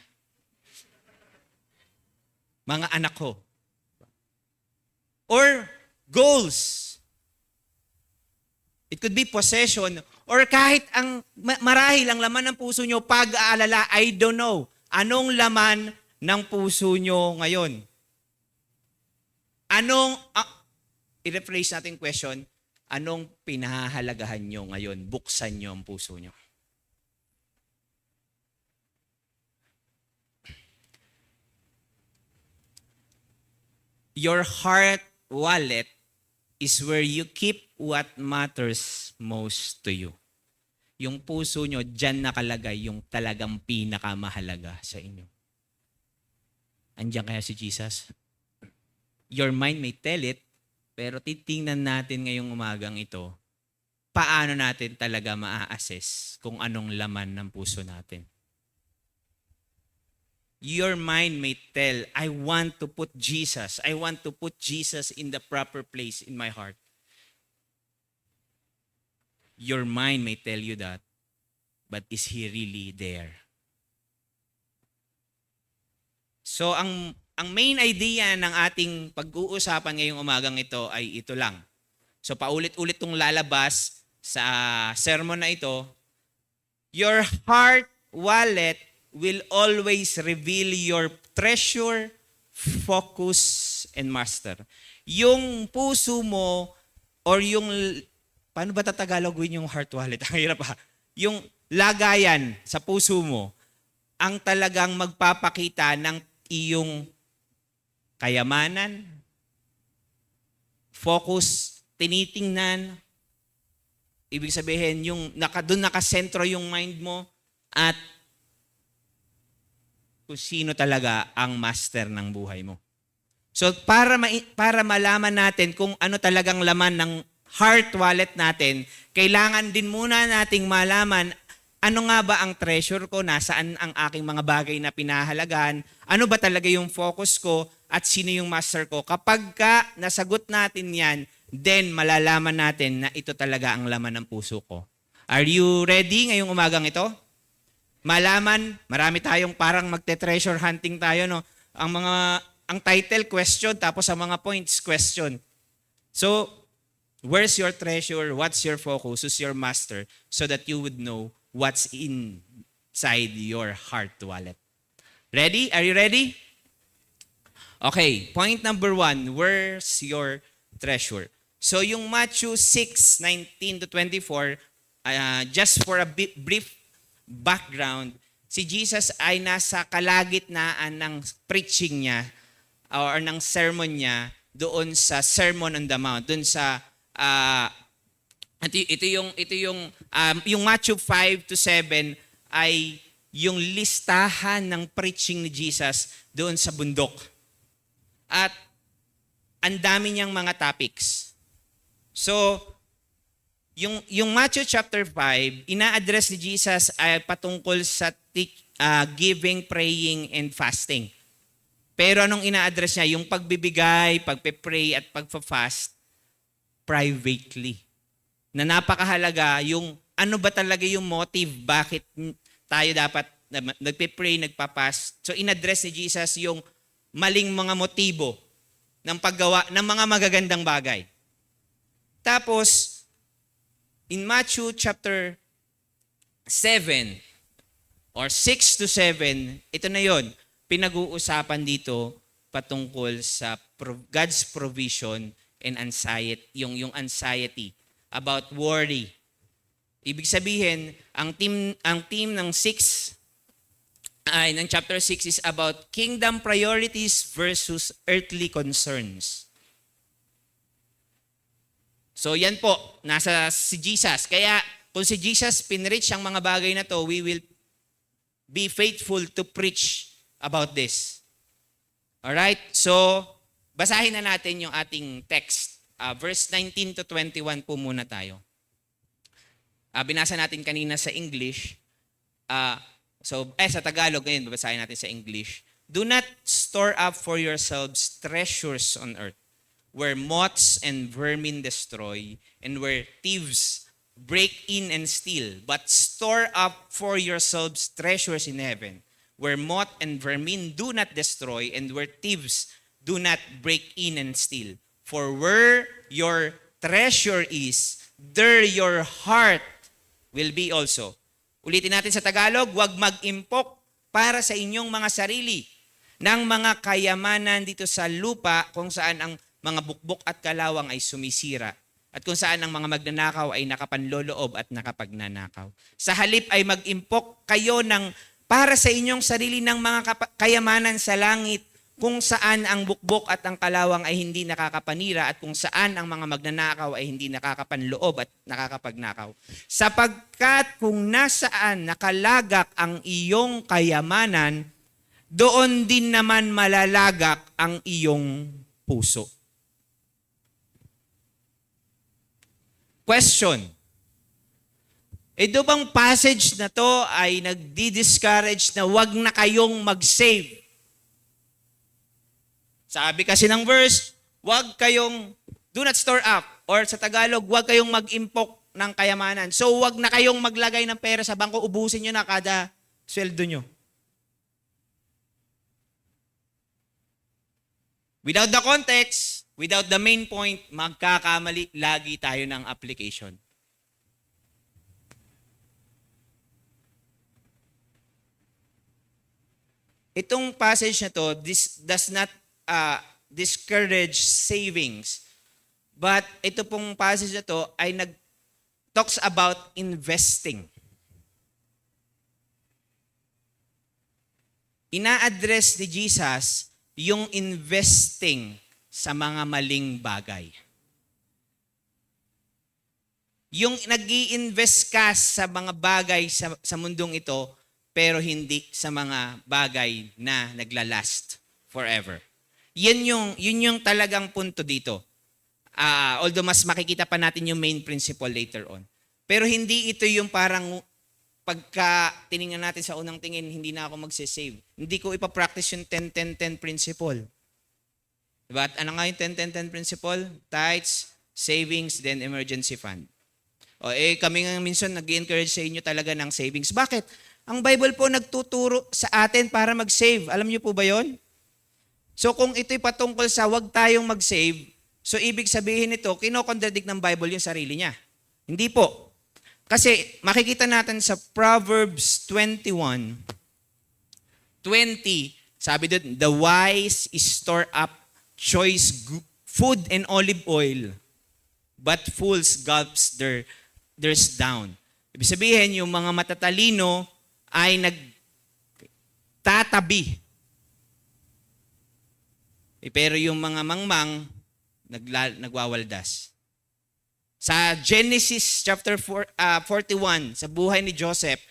B: Mga anak ko. Or goals. It could be possession. Or kahit marahil ang laman ng puso nyo, pag-aalala, I don't know. Anong laman ng puso nyo ngayon? I-rephrase natin question, anong pinahahalagahan nyo ngayon? Buksan nyo ang puso nyo. Your heart wallet is where you keep what matters most to you. Yung puso nyo, dyan nakalagay yung talagang pinakamahalaga sa inyo. Andiyan kaya si Jesus? Your mind may tell it, pero titingnan natin ngayong umagang ito, paano natin talaga maa-assess kung anong laman ng puso natin. Your mind may tell, I want to put Jesus. I want to put Jesus in the proper place in my heart. Your mind may tell you that, but is He really there? So ang main idea ng ating pag-uusapan ngayong umagang ito ay ito lang. So paulit-ulit itong lalabas sa sermon na ito. Your heart wallet will always reveal your treasure, focus, and master. Yung puso mo or yung, paano ba tatagalogin yung heart wallet? Ang hirap ha. lagayan sa puso mo ang talagang magpapakita ng iyong kayamanan, focus, tinitingnan, ibig sabihin, doon nakasentro yung mind mo at kung sino talaga ang master ng buhay mo. So para malaman natin kung ano talagang laman ng heart wallet natin, kailangan din muna nating malaman ano nga ba ang treasure ko, nasaan ang aking mga bagay na pinahalagan, ano ba talaga yung focus ko, at sino yung master ko. Kapag nasagot natin yan, then malalaman natin na ito talaga ang laman ng puso ko. Are you ready ngayong umagang ito? Malaman, marami tayong parang magte-treasure hunting tayo, no? Ang title, question, tapos ang mga points, question. So, where's your treasure? What's your focus? Who's your master? So that you would know what's inside your heart wallet. Ready? Are you ready? Okay, point number 1, where's your treasure? So yung Matthew 6:19-24, just for a brief background, si Jesus ay nasa kalagitnaan ng preaching niya or ng sermon niya doon sa Sermon on the Mount, doon sa yung Matthew 5-7 ay yung listahan ng preaching ni Jesus doon sa bundok. At ang dami niyang mga topics. So, yung Matthew chapter 5, ina-address ni Jesus ay patungkol sa giving, praying, and fasting. Pero anong ina-address niya? Yung pagbibigay, pagpe-pray, at pagpa-fast privately. Na napakahalaga yung ano ba talaga yung motive, bakit tayo dapat nagpe-pray, nagpa-fast. So in-address ni Jesus yung maling mga motibo ng paggawa ng mga magagandang bagay. Tapos, in Matthew chapter 7 or 6-7, ito na yon, pinag-uusapan dito patungkol sa God's provision and anxiety, yung anxiety about worry. Ibig sabihin, ang team ng chapter 6 is about kingdom priorities versus earthly concerns. So yan po, nasa si Jesus. Kaya kung si Jesus pinreach ang mga bagay na to, we will be faithful to preach about this. Alright? So, basahin na natin yung ating text. Verse 19-21 po muna tayo. Binasa natin kanina sa English. Sa Tagalog ngayon, babasahin natin sa English. Do not store up for yourselves treasures on earth, where moths and vermin destroy, and where thieves break in and steal. But store up for yourselves treasures in heaven, where moth and vermin do not destroy, and where thieves do not break in and steal. For where your treasure is, there your heart will be also. Ulitin natin sa Tagalog, huwag mag-impok para sa inyong mga sarili ng mga kayamanan dito sa lupa kung saan ang mga bukbok at kalawang ay sumisira at kung saan ang mga magnanakaw ay nakapanloloob at nakapagnanakaw. Sa halip ay mag-impok kayo para sa inyong sarili ng mga kayamanan sa langit kung saan ang bukbok at ang kalawang ay hindi nakakapanira at kung saan ang mga magnanakaw ay hindi nakakapanloob at nakakapagnakaw. Sapagkat kung nasaan nakalagak ang iyong kayamanan, doon din naman malalagak ang iyong puso. Question. Ito bang passage na to ay nagdi-discourage na wag na kayong mag-save? Sabi kasi ng verse, do not store up. Or sa Tagalog, wag kayong mag-impok ng kayamanan. So wag na kayong maglagay ng pera sa bangko, ubusin nyo na kada sweldo nyo. Without the context, without the main point, magkakamali lagi tayo ng application. Itong passage na to, this does not discourage savings. But ito pong passage na to ay talks about investing. ina-address ni Jesus yung investing sa mga maling bagay. Yung nag-i-invest ka sa mga bagay sa mundong ito, pero hindi sa mga bagay na naglalast forever. Yun yung talagang punto dito. Although mas makikita pa natin yung main principle later on. Pero hindi ito yung parang pagka tiningnan natin sa unang tingin, hindi na ako magsisave. Hindi ko ipapractice yung 10-10-10 principle. Diba? Ano nga yung 10-10-10 principle? Tithes, savings, then emergency fund. Kami nga minsan nag-encourage sa inyo talaga ng savings. Bakit? Ang Bible po nagtuturo sa atin para mag-save. Alam niyo po ba yon? So kung ito'y patungkol sa wag tayong mag-save, so ibig sabihin nito, kinokontradict ng Bible yung sarili niya. Hindi po. Kasi makikita natin sa Proverbs 21:20, sabi doon, the wise store up choice food and olive oil, but fools gulps theirs down. Ibig sabihin, yung mga matatalino ay nagtatabi. Pero yung mga mangmang, nagwawaldas. Sa Genesis chapter 41, sa buhay ni Joseph,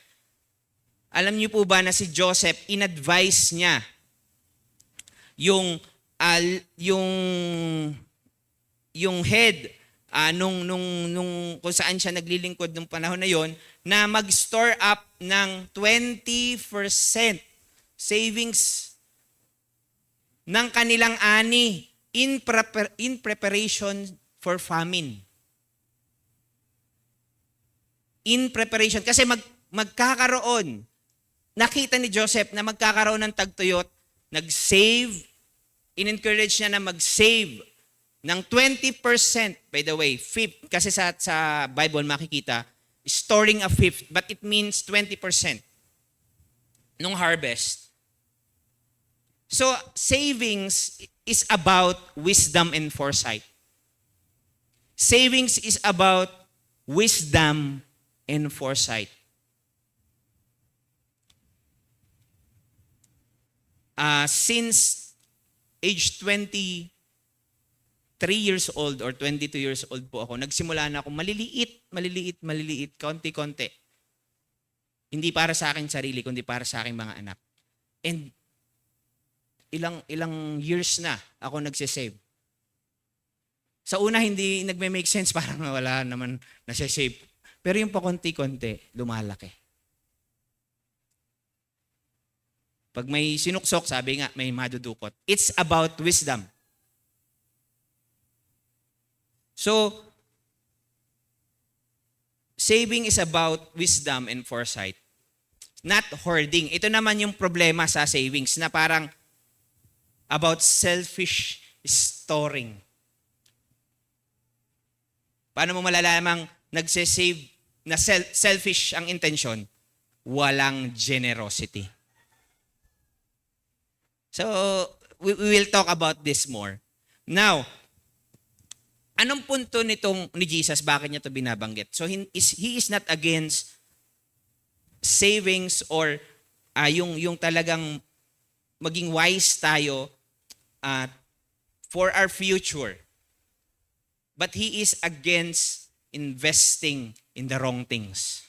B: alam niyo po ba na si Joseph, in-advise niya yung head nung kung saan siya naglilingkod nung panahon na yon, na mag-store up ng 20% savings ng kanilang ani in preparation for famine. In preparation. Kasi magkakaroon, nakita ni Joseph na magkakaroon ng tagtuyot, nag-save, in-encourage niya na mag-save ng 20%, by the way, fifth, kasi sa Bible makikita, storing a fifth, but it means 20% nung harvest. So, savings is about wisdom and foresight. Savings is about wisdom and foresight. Since age 23 years old or 22 years old po ako, nagsimula na ako maliliit, konti-konti. Hindi para sa akin sarili, kundi para sa aking mga anak. And ilang years na ako nagsisave. Sa una, hindi nagme-make sense, parang wala naman nasisave. Pero yung pa konti-konti, lumalaki. Pag may sinuksok, sabi nga, may madudukot. It's about wisdom. So, saving is about wisdom and foresight. Not hoarding. Ito naman yung problema sa savings na parang about selfish storing. Paano mo malalamang nagsisave na selfish ang intention? Walang generosity. So, we will talk about this more. Now, anong punto ni Jesus? Bakit niya ito binabanggit? So, he is not against savings or yung talagang maging wise tayo for our future. But he is against investing in the wrong things.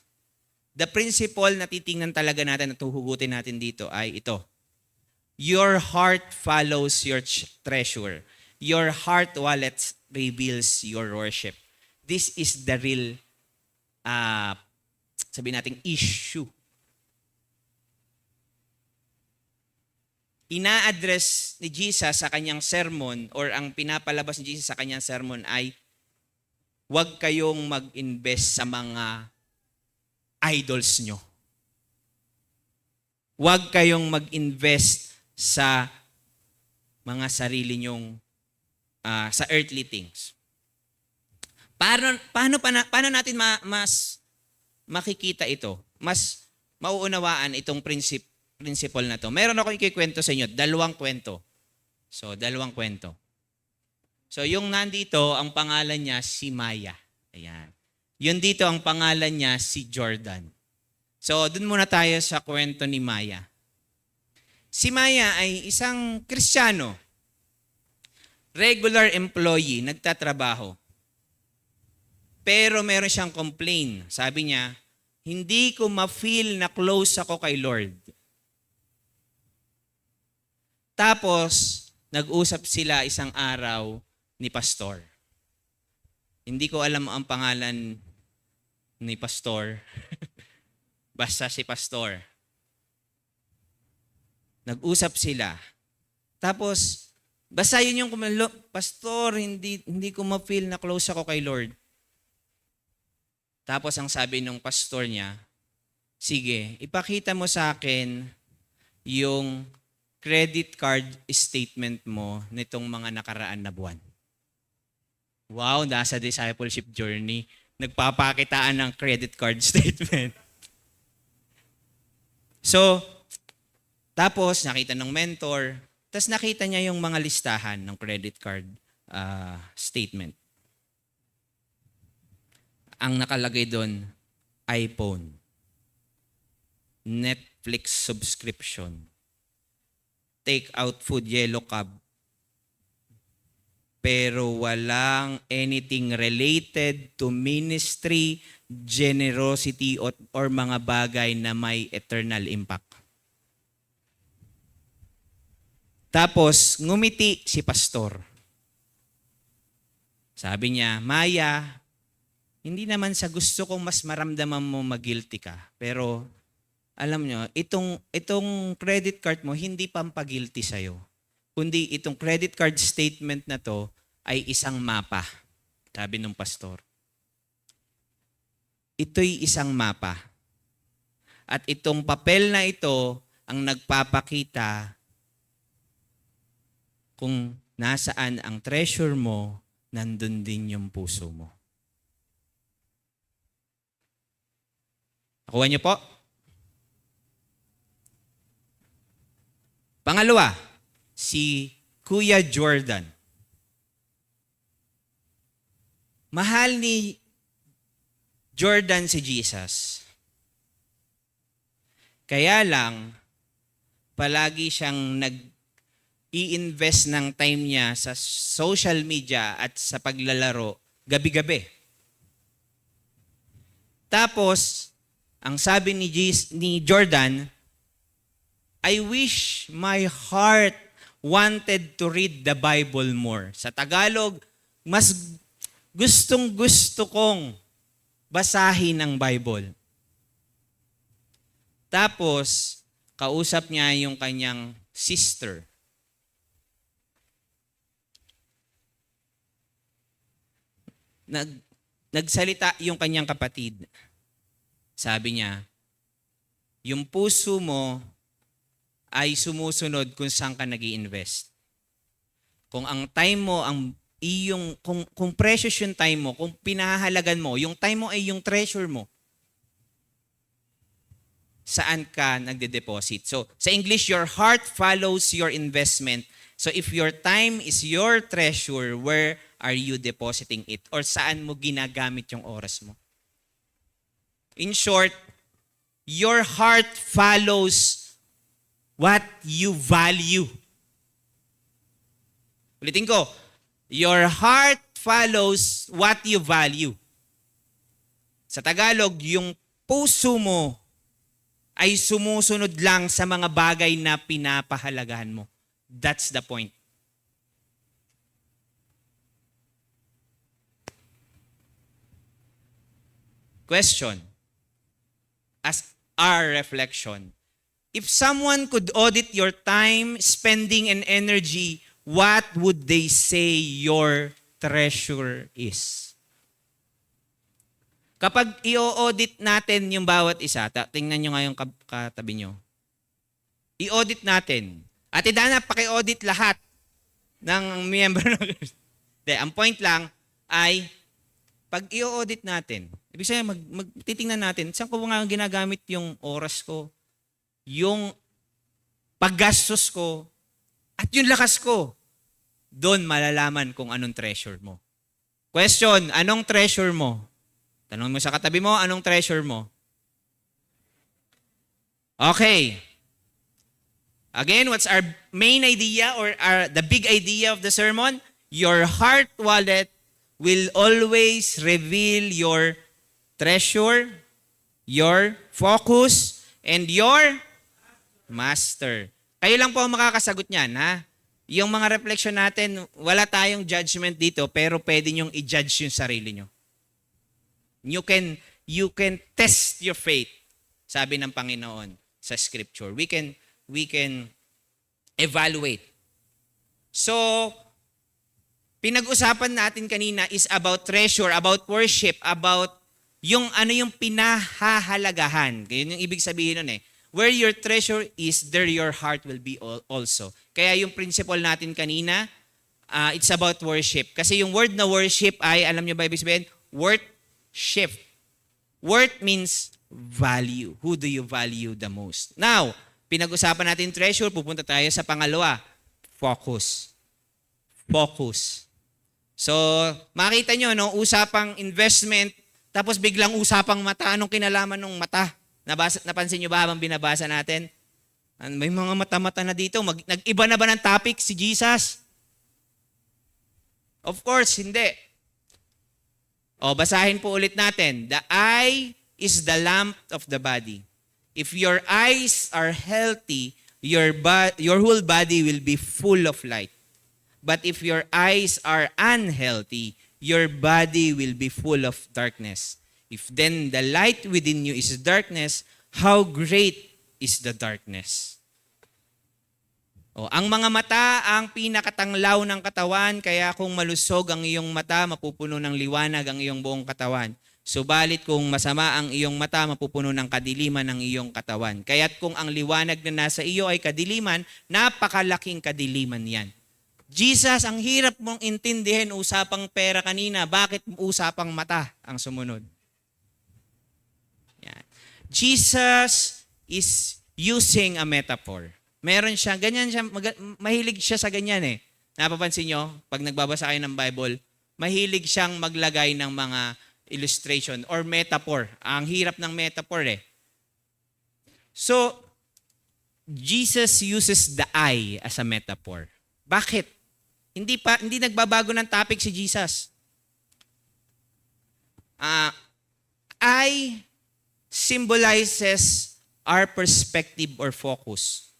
B: The principle na titingnan talaga natin at huhugutin natin dito ay ito. Your heart follows your treasure. Your heart wallet reveals your worship. This is the real, sabihin natin, issue. Ina-address ni Jesus sa kanyang sermon or ang pinapalabas ni Jesus sa kanyang sermon ay huwag kayong mag-invest sa mga idols nyo. Huwag kayong mag-invest sa mga sarili nyong sa earthly things. Paano natin mas makikita ito? Mas mauunawaan itong principle na to. Meron ako ikikwento sa inyo, 2 kwento. So, 2 kwento. So, yung nandito, ang pangalan niya si Maya. Ayan. Yun dito, ang pangalan niya si Jordan. So, dun muna tayo sa kwento ni Maya. Si Maya ay isang Kristiyano, regular employee, nagtatrabaho. Pero meron siyang complaint. Sabi niya, hindi ko ma-feel na close ako kay Lord. Tapos, nag-usap sila isang araw ni pastor. Hindi ko alam ang pangalan ni pastor. Basta si pastor. Nag-usap sila. Tapos, basta yun yung kumalo, pastor, hindi ko ma-feel na close ako kay Lord. Tapos ang sabi ng pastor niya, sige, ipakita mo sa akin yung credit card statement mo nitong mga nakaraan na buwan. Wow, nasa discipleship journey. Nagpapakitaan ng credit card statement. So, tapos nakita ng mentor, tapos nakita niya yung mga listahan ng credit card statement. Ang nakalagay doon, iPhone, Netflix subscription, take out food, yellow cab, pero walang anything related to ministry, generosity, or mga bagay na may eternal impact. Tapos, ngumiti si pastor. Sabi niya, Maya, hindi naman sa gusto kong mas maramdaman mo mag-guilty ka. Pero, alam nyo, itong credit card mo, hindi pampagilty sa'yo. Kundi itong credit card statement na to ay isang mapa. Sabi ng pastor. Ito'y isang mapa. At itong papel na ito ang nagpapakita kung nasaan ang treasure mo, nandun din yung puso mo. Nakuha niyo po? Pangalawa, si Kuya Jordan. Mahal ni Jordan si Jesus. Kaya lang, palagi siyang i-invest ng time niya sa social media at sa paglalaro gabi-gabi. Tapos, ang sabi ni Jordan, I wish my heart wanted to read the Bible more. Sa Tagalog, mas gustong-gusto kong basahin ang Bible. Tapos, kausap niya yung kanyang sister. Nagsalita yung kanyang kapatid. Sabi niya, yung puso mo ay sumusunod kung saan ka nag-i-invest. Kung ang time mo, kung precious yung time mo, kung pinahalagan mo, yung time mo ay yung treasure mo, saan ka nagde-deposit. So, sa English, your heart follows your investment. So, if your time is your treasure, where are you depositing it? Or saan mo ginagamit yung oras mo? In short, your heart follows what you value. Ulitin ko, your heart follows what you value. Sa Tagalog, yung puso mo ay sumusunod lang sa mga bagay na pinapahalagahan mo. That's the point. Question. As our reflection, if someone could audit your time, spending, and energy, what would they say your treasure is? Kapag i-audit natin yung bawat isa, tingnan nyo nga yung katabi nyo. I-audit natin. Ate Dana, paki-audit lahat ng miyembro ng De, ang point lang ay pag i-audit natin, ibig sabihin, magtitingnan natin, saan ko nga ginagamit yung oras ko, yung paggastos ko, at yung lakas ko. Doon malalaman kung anong treasure mo. Question, anong treasure mo? Tanong mo sa katabi mo, anong treasure mo? Okay. Again, what's our main idea or the big idea of the sermon? Your heart wallet will always reveal your treasure, your focus, and your master. Kayo lang po ang makakasagot niyan, ha? Yung mga reflection natin, wala tayong judgment dito, pero pwede niyong i-judge yung sarili niyo. You can test your faith, sabi ng Panginoon sa scripture. We can evaluate. So, pinag-usapan natin kanina is about treasure, about worship, about yung ano yung pinahahalagahan. Ganyan yung ibig sabihin nun eh. Where your treasure is, there your heart will be also. Kaya yung principle natin kanina, it's about worship. Kasi yung word na worship ay, alam niyo ba ibig sabihin? Worth-shift. Worth means value. Who do you value the most? Now, pinag-usapan natin treasure, pupunta tayo sa pangalawa. Focus. Focus. So, makita nyo, no, usapang investment, tapos biglang usapang mata. Anong kinalaman ng mata? Napansin nyo ba habang binabasa natin? May mga mata-mata na dito. Nag-iba na ba ng topic si Jesus? Of course, hindi. O, basahin po ulit natin. The eye is the lamp of the body. If your eyes are healthy, your whole body will be full of light. But if your eyes are unhealthy, your body will be full of darkness. If then the light within you is darkness, how great is the darkness? O, ang mga mata ang pinakatanglaw ng katawan, kaya kung malusog ang iyong mata, mapupuno ng liwanag ang iyong buong katawan. Subalit kung masama ang iyong mata, mapupuno ng kadiliman ang iyong katawan. Kaya't kung ang liwanag na nasa iyo ay kadiliman, napakalaking kadiliman yan. Jesus, ang hirap mong intindihin usapang pera kanina. Bakit usapang mata ang sumunod? Yan. Jesus is using a metaphor. Meron siya, ganyan siya, mahilig siya sa ganyan eh. Napapansin nyo, pag nagbabasa kayo ng Bible, mahilig siyang maglagay ng mga illustration or metaphor. Ang hirap ng metaphor eh. So, Jesus uses the eye as a metaphor. Bakit? Hindi nagbabago ng topic si Jesus. Eye symbolizes our perspective or focus.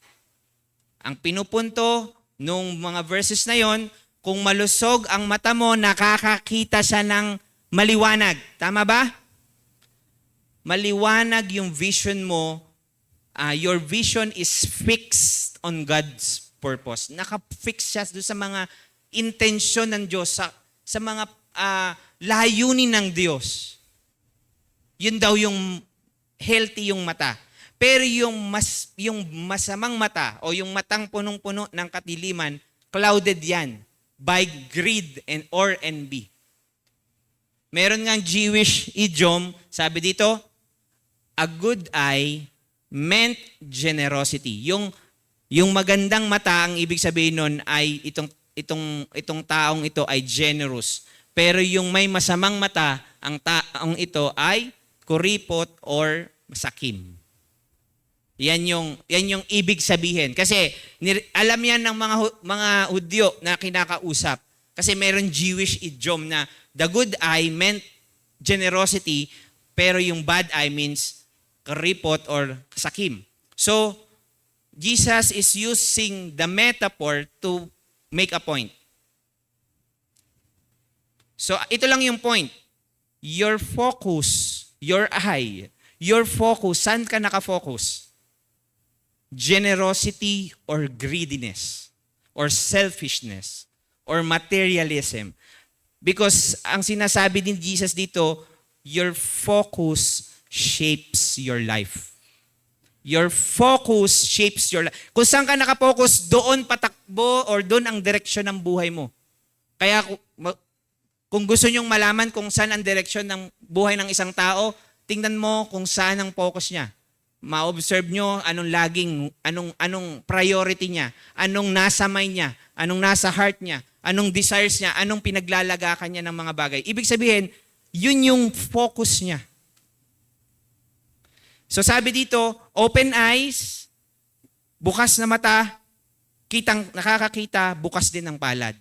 B: Ang pinupunto nung mga verses na yon, kung malusog ang mata mo, nakakakita siya ng maliwanag. Tama ba? Maliwanag yung vision mo. Your vision is fixed on God's purpose. Naka-fix siya doon sa mga intensyon ng Diyos, sa mga layunin ng Diyos. Yun daw yung healthy yung mata. Pero yung masamang mata o yung matang punong-puno ng katiliman, clouded yan by greed or envy. Meron ngang Jewish idiom, sabi dito, a good eye meant generosity. Yung magandang mata, ang ibig sabihin nun ay itong taong ito ay generous. Pero yung may masamang mata, ang taong ito ay kuripot or masakim. Yan yung ibig sabihin. Kasi alam yan ng mga Hudyo na kinakausap. Kasi meron Jewish idiom na the good eye meant generosity, pero yung bad eye means kuripot or sakim. So, Jesus is using the metaphor to make a point. So, ito lang yung point. Your focus, your eye, your focus, saan ka nakafocus? Generosity or greediness or selfishness or materialism. Because ang sinasabi din Jesus dito, your focus shapes your life. Your focus shapes your life. Kung saan ka nakafocus, doon patakbo or doon ang direksyon ng buhay mo. Kaya kung gusto nyong malaman kung saan ang direksyon ng buhay ng isang tao, tingnan mo kung saan ang focus niya. Ma-observe nyo anong priority niya, anong nasa mind niya, anong nasa heart niya, anong desires niya, anong pinaglalagakan niya ng mga bagay. Ibig sabihin, yun yung focus niya. So sabi dito, open eyes, Bukas na mata, nakakakita, bukas din ang palad.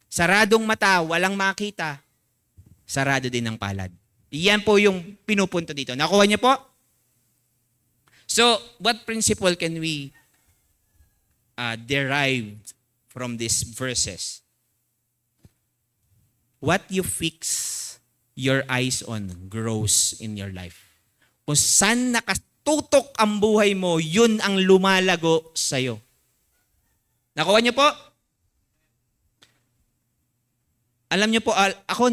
B: Saradong mata, walang makita, sarado din ang palad. Iyan po yung pinupunto dito. Nakuha niyo po? So, what principle can we derive from these verses? What you fix your eyes on grows in your life. Kung saan nakatutok ang buhay mo, yun ang lumalago sa'yo. Nakuha niyo po? Alam niyo po, ako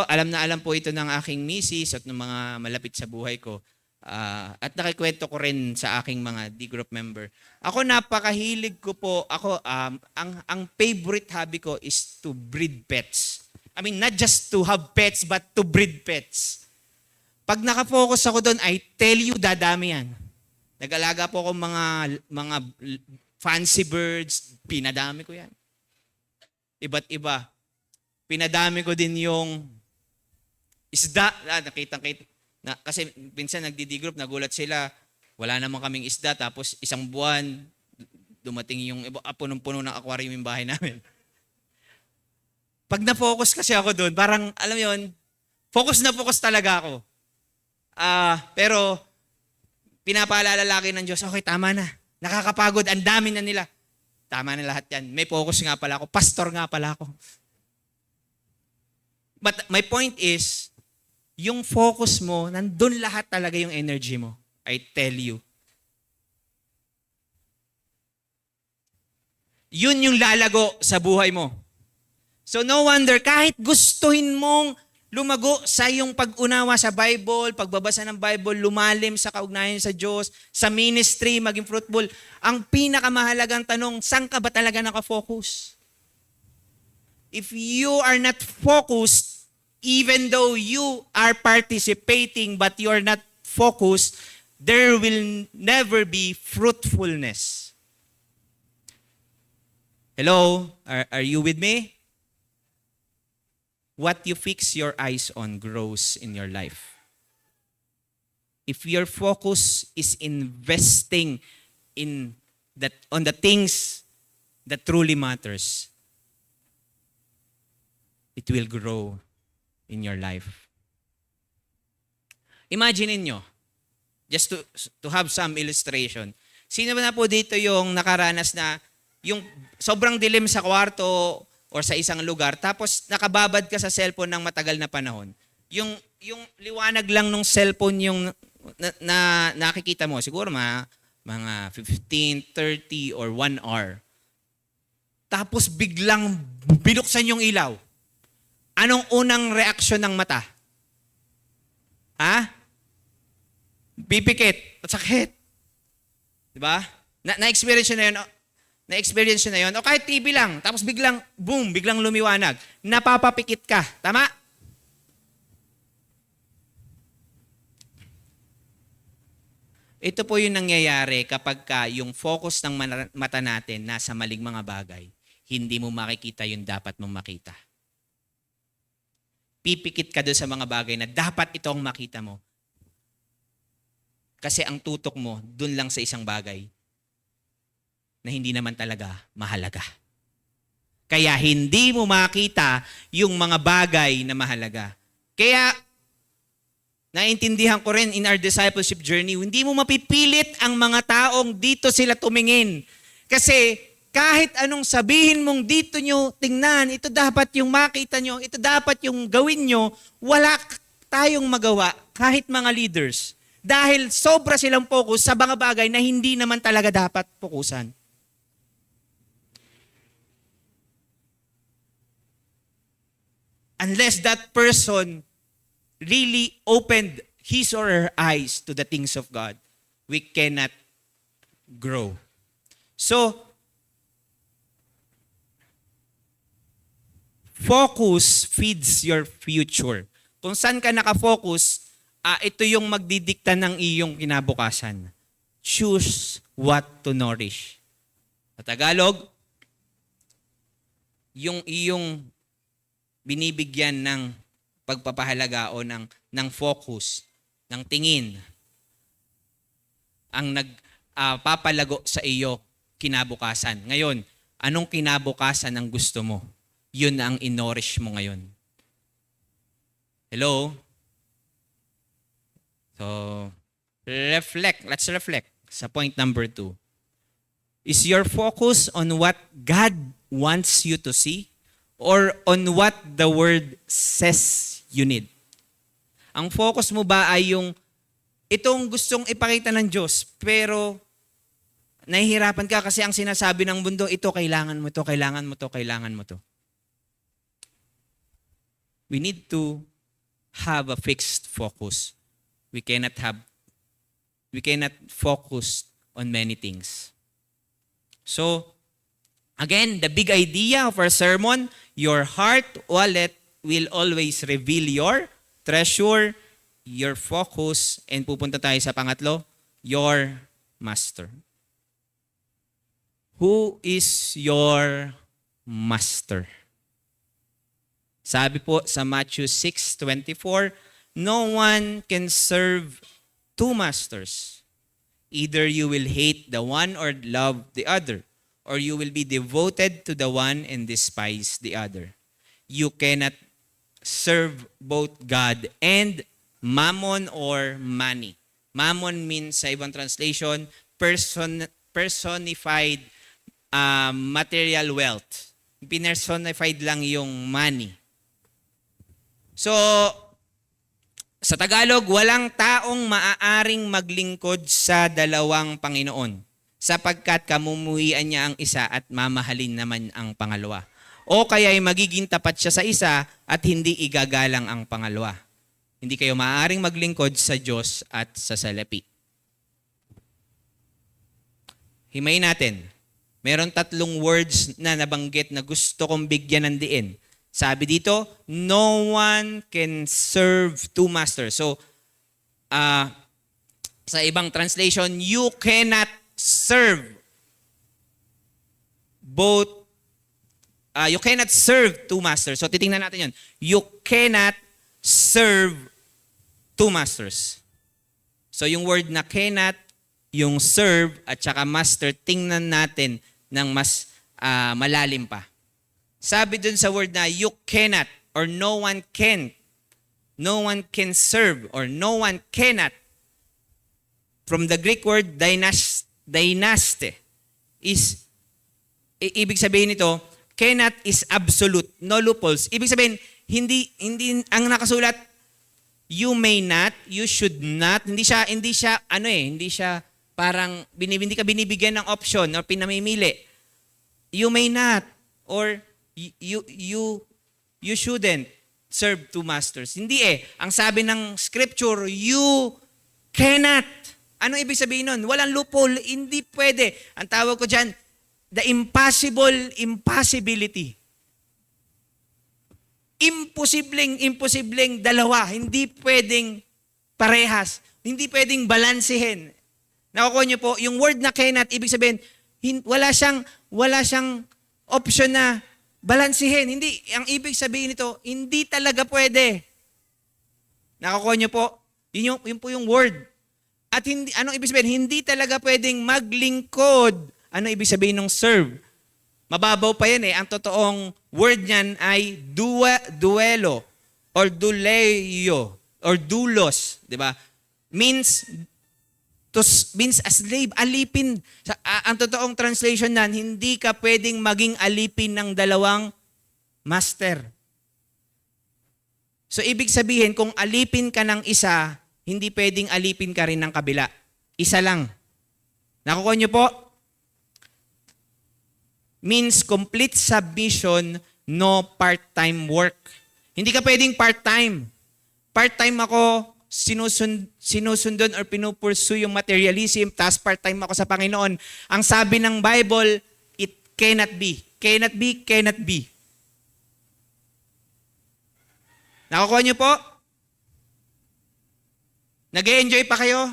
B: alam na alam po ito ng aking misis at ng mga malapit sa buhay ko. At nakikwento ko rin sa aking mga D-group member. Ako napakahilig ko po, ang favorite hobby ko is to breed pets. I mean, not just to have pets, but to breed pets. Pag nakafocus ako doon, I tell you, dadami yan. Nag-alaga po ako mga fancy birds, pinadami ko yan. Iba't iba. Pinadami ko din yung isda. Nakita. Kasi minsan nagdi-D-group, nagulat sila, wala naman kaming isda, tapos isang buwan, dumating yung punong-puno ng aquarium yung bahay namin. Pag na-focus kasi ako doon, parang, alam mo yun, focus na focus talaga ako. Pero, pinapaalala lagi ng Diyos, okay, tama na. Nakakapagod, ang dami na nila. Tama na lahat yan. May focus nga pala ako. Pastor nga pala ako. But my point is, yung focus mo, nandun lahat talaga yung energy mo. I tell you. Yun yung lalago sa buhay mo. So no wonder, kahit gustuhin mong lumago sa iyong pag-unawa sa Bible, pagbabasa ng Bible, lumalim sa kaugnayan sa Diyos, sa ministry, maging fruitful, ang pinakamahalagang tanong, saan ka ba talaga nakafocus? If you are not focused, even though you are participating but you are not focused, there will never be fruitfulness. Hello? Are you with me? What you fix your eyes on grows in your life. If your focus is investing on the things that truly matters, it will grow in your life. Imagine niyo, just to have some illustration. Sino ba na po dito yung nakaranas na yung sobrang dilim sa kwarto or sa isang lugar, tapos nakababad ka sa cellphone ng matagal na panahon? Yung liwanag lang ng cellphone yung na nakikita mo, siguro mga 15, 30, or 1 hour. Tapos biglang binuksan yung ilaw. Anong unang reaksyon ng mata? Pipikit. Sakit. Diba? Na-experience na yun. Na-experience na yun. O kahit TV lang. Tapos biglang, boom, biglang lumiwanag. Napapapikit ka. Tama? Ito po yung nangyayari kapag yung focus ng mata natin nasa maling mga bagay. Hindi mo makikita yung dapat mong makita. Pipikit ka doon sa mga bagay na dapat ito ang makita mo. Kasi ang tutok mo doon lang sa isang bagay na hindi naman talaga mahalaga. Kaya hindi mo makita yung mga bagay na mahalaga. Kaya, naintindihan ko rin in our discipleship journey, hindi mo mapipilit ang mga taong dito sila tumingin. Kasi kahit anong sabihin mong dito nyo tingnan, ito dapat yung makita nyo, ito dapat yung gawin nyo, wala tayong magawa kahit mga leaders. Dahil sobra silang focus sa mga bagay na hindi naman talaga dapat fokusan. Unless that person really opened his or her eyes to the things of God, we cannot grow. So, focus feeds your future. Kung saan ka nakafocus, ito yung magdidikta ng iyong kinabukasan. Choose what to nourish. Sa Tagalog, yung iyong binibigyan ng pagpapahalaga o ng focus, ng tingin, papalago sa iyo kinabukasan. Ngayon, anong kinabukasan ang gusto mo? Yun ang inorish mo ngayon. Hello? So, reflect. Let's reflect sa point number 2. Is your focus on what God wants you to see or on what the Word says you need? Ang focus mo ba ay yung itong gustong ipakita ng Diyos pero nahihirapan ka kasi ang sinasabi ng mundo, ito kailangan mo to, kailangan mo to, kailangan mo to. We need to have a fixed focus. We cannot focus on many things. So, again, the big idea of our sermon, your heart wallet will always reveal your treasure, your focus, and pupunta tayo sa pangatlo, your master. Who is your master? Sabi po sa Matthew 6:24, no one can serve two masters. Either you will hate the one or love the other, or you will be devoted to the one and despise the other. You cannot serve both God and mammon or money. Mammon means sa ibang translation, personified material wealth. Pinersonified lang yung money. So, sa Tagalog, walang taong maaaring maglingkod sa dalawang Panginoon sapagkat kamumuhian niya ang isa at mamahalin naman ang pangalawa. O kaya'y magiging tapat siya sa isa at hindi igagalang ang pangalawa. Hindi kayo maaaring maglingkod sa Diyos at sa salapi. Himayin natin. Meron 3 words na nabanggit na gusto kong bigyan ng diin. Sabi dito, no one can serve two masters. So, sa ibang translation, you cannot serve both, you cannot serve two masters. So, titingnan natin yun. You cannot serve two masters. So, yung word na cannot, yung serve, at saka master, tingnan natin ng mas malalim pa. Sabi dun sa word na you cannot or no one can serve or no one cannot. From the Greek word dynaste is, ibig sabihin nito, cannot is absolute, no loopholes. Ibig sabihin, hindi ang nakasulat, you may not, you should not, hindi siya parang hindi ka binibigyan ng option or pinamimili. You may not or you shouldn't serve two masters. Hindi Ang sabi ng scripture, you cannot. Ano ibig sabihin nun? Walang loophole, hindi pwede. Ang tawag ko dyan, the impossibility. Imposibleng dalawa. Hindi pwedeng parehas. Hindi pwedeng balansehin. Nakukuha niyo po, yung word na cannot, ibig sabihin, wala siyang option na balansihin. Hindi. Ang ibig sabihin nito, hindi talaga pwede. Nakukuha niyo po? Yun po yung word. At anong ibig sabihin? Hindi talaga pwedeng maglingkod. Ano ibig sabihin ng serve? Mababaw pa yan Ang totoong word niyan ay duelo or duleyo or dulos. Diba? Means a slave, alipin. Ang totoong translation nan, hindi ka pwedeng maging alipin ng dalawang master. So, ibig sabihin, kung alipin ka ng isa, hindi pwedeng alipin ka rin ng kabila. Isa lang. Nakukuha niyo po? Means complete submission, no part-time work. Hindi ka pwedeng part-time. Part-time ako, sinusundon or pinupursue yung materialism, tapos part-time ako sa Panginoon. Ang sabi ng Bible, it cannot be. Cannot be, cannot be. Nakukuha niyo po? Nag-e-enjoy pa kayo?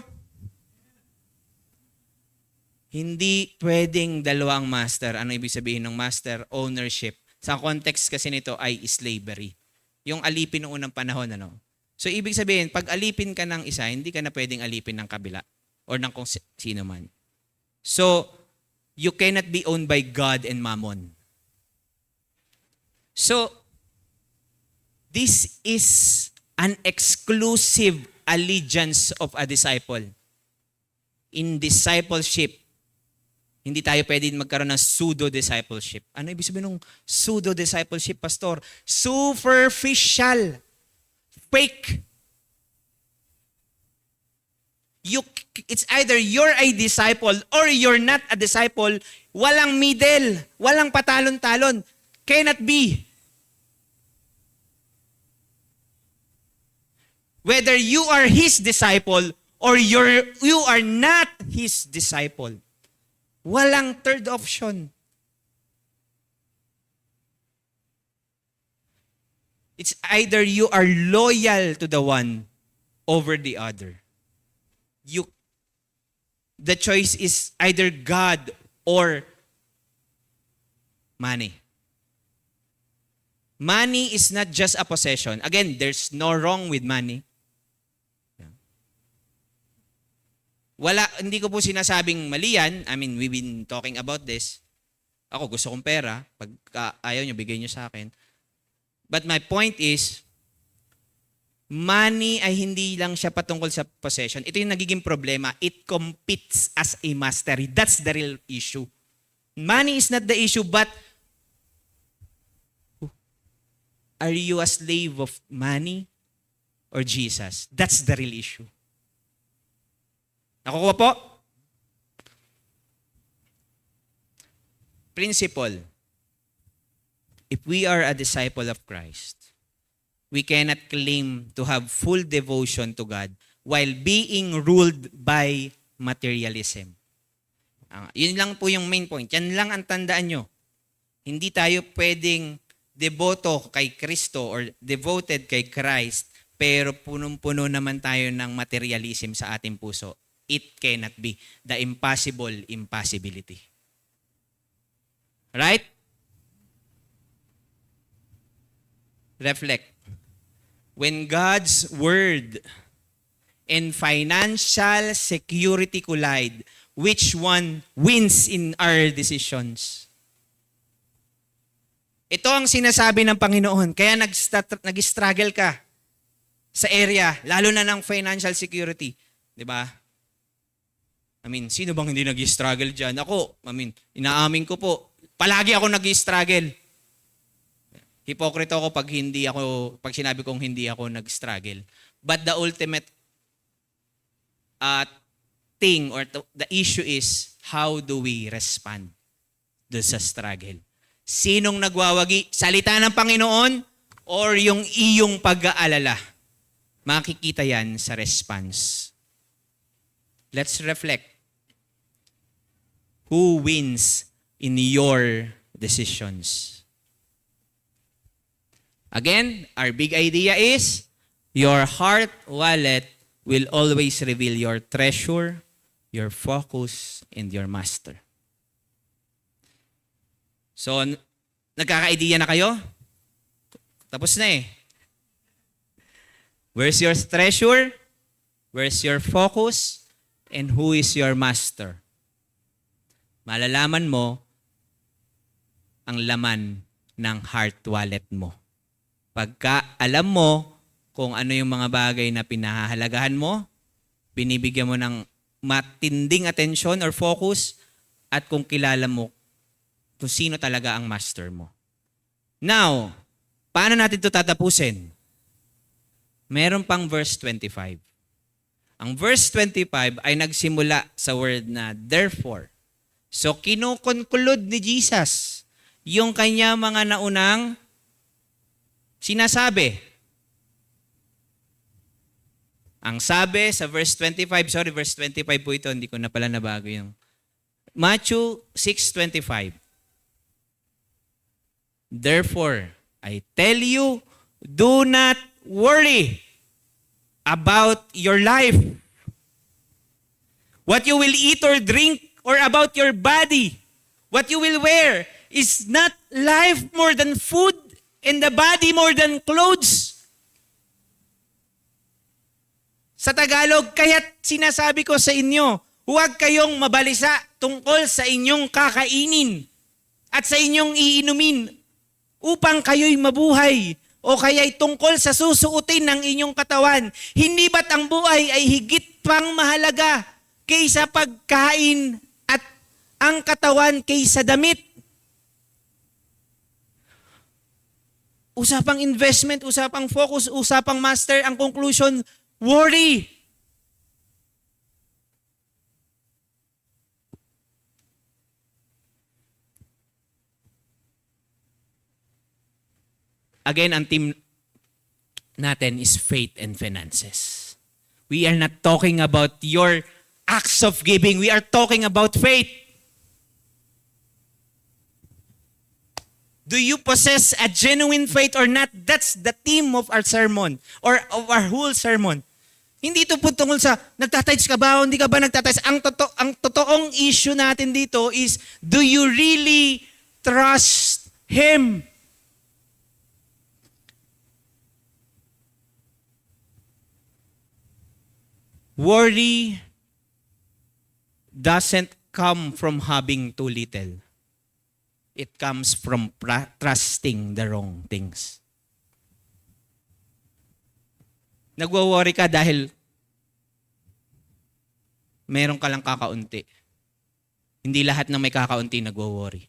B: Hindi pwedeng dalawang master. Ano ibig sabihin ng master? Ownership. Sa context kasi nito ay slavery. Yung alipin noong unang panahon, So, ibig sabihin, pag alipin ka ng isa, hindi ka na pwedeng alipin ng kabila or ng kung sino man. So, you cannot be owned by God and mammon. So, this is an exclusive allegiance of a disciple. In discipleship, hindi tayo pwede magkaroon ng pseudo-discipleship. Ano ibig sabihin ng pseudo-discipleship, Pastor? Superficial. Fake. It's either you're a disciple or you're not a disciple. Walang middle. Walang patalon-talon. Cannot be. Whether you are His disciple or you are not His disciple. Walang third option. It's either you are loyal to the one over the other. The choice is either God or money. Money is not just a possession. Again, there's no wrong with money. Hindi ko po sinasabing mali yan. I mean, we've been talking about this. Ako, gusto kong pera. Pag ayaw nyo, bigay nyo sa akin. But my point is, money ay hindi lang siya patungkol sa possession. Ito yung nagiging problema. It competes as a mastery. That's the real issue. Money is not the issue, but are you a slave of money or Jesus? That's the real issue. Nakukuha po? Principle. If we are a disciple of Christ, we cannot claim to have full devotion to God while being ruled by materialism. Yun lang po yung main point. Yan lang ang tandaan nyo. Hindi tayo pwedeng deboto kay Kristo or devoted kay Christ, pero punong-puno naman tayo ng materialism sa ating puso. It cannot be. The impossible impossibility. Right? Reflect. When God's word and financial security collide, which one wins in our decisions? Ito ang sinasabi ng Panginoon. Kaya nag-struggle ka sa area, lalo na ng financial security. Di ba? I mean, sino bang hindi nag-struggle dyan? Ako, inaamin ko po, palagi ako nag-struggle. Hipokrito ako pag sinabi kong hindi ako nag-struggle. But the ultimate thing or the issue is, how do we respond doon sa struggle? Sinong nagwawagi? Salita ng Panginoon or yung iyong pag-aalala? Makikita yan sa response. Let's reflect. Who wins in your decisions? Again, our big idea is your heart wallet will always reveal your treasure, your focus, and your master. So, nagkaka-idea na kayo? Tapos na eh. Where's your treasure? Where's your focus? And who is your master? Malalaman mo ang laman ng heart wallet mo. Pagka alam mo kung ano yung mga bagay na pinahahalagahan mo, binibigyan mo ng matinding atensyon or focus, at kung kilala mo kung sino talaga ang master mo. Now, paano natin ito tatapusin? Meron pang verse 25. Ang verse 25 ay nagsimula sa word na therefore. So, kinukonclude ni Jesus yung kanya mga naunang sinasabi. Ang sabi sa verse 25, verse 25 po ito, hindi ko na pala nabago yung Matthew 6:25. Therefore, I tell you, do not worry about your life, what you will eat or drink, or about your body, what you will wear. Is not life more than food, and the body more than clothes? Sa Tagalog, kaya't sinasabi ko sa inyo, Huwag kayong mabalisa tungkol sa inyong kakainin at sa inyong iinumin upang kayo'y mabuhay o kaya'y tungkol sa susuotin ng inyong katawan. Hindi ba't ang buhay ay higit pang mahalaga kaysa pagkain at ang katawan kaysa damit? Usapang investment, usapang focus, usapang master, ang conclusion, worry. Again, ang team natin is faith and finances. We are not talking about your acts of giving. We are talking about faith. Do you possess a genuine faith or not? That's the theme of our sermon or of our whole sermon. Hindi ito po tungkol sa nagtatides ka ba o hindi ka ba nagtatides. Ang totoong issue natin dito is, do you really trust Him? Worry doesn't come from having too little. It comes from trusting the wrong things. Nagwo-worry ka dahil meron ka lang kakaunti. Hindi lahat ng may kakaunti nagwo-worry.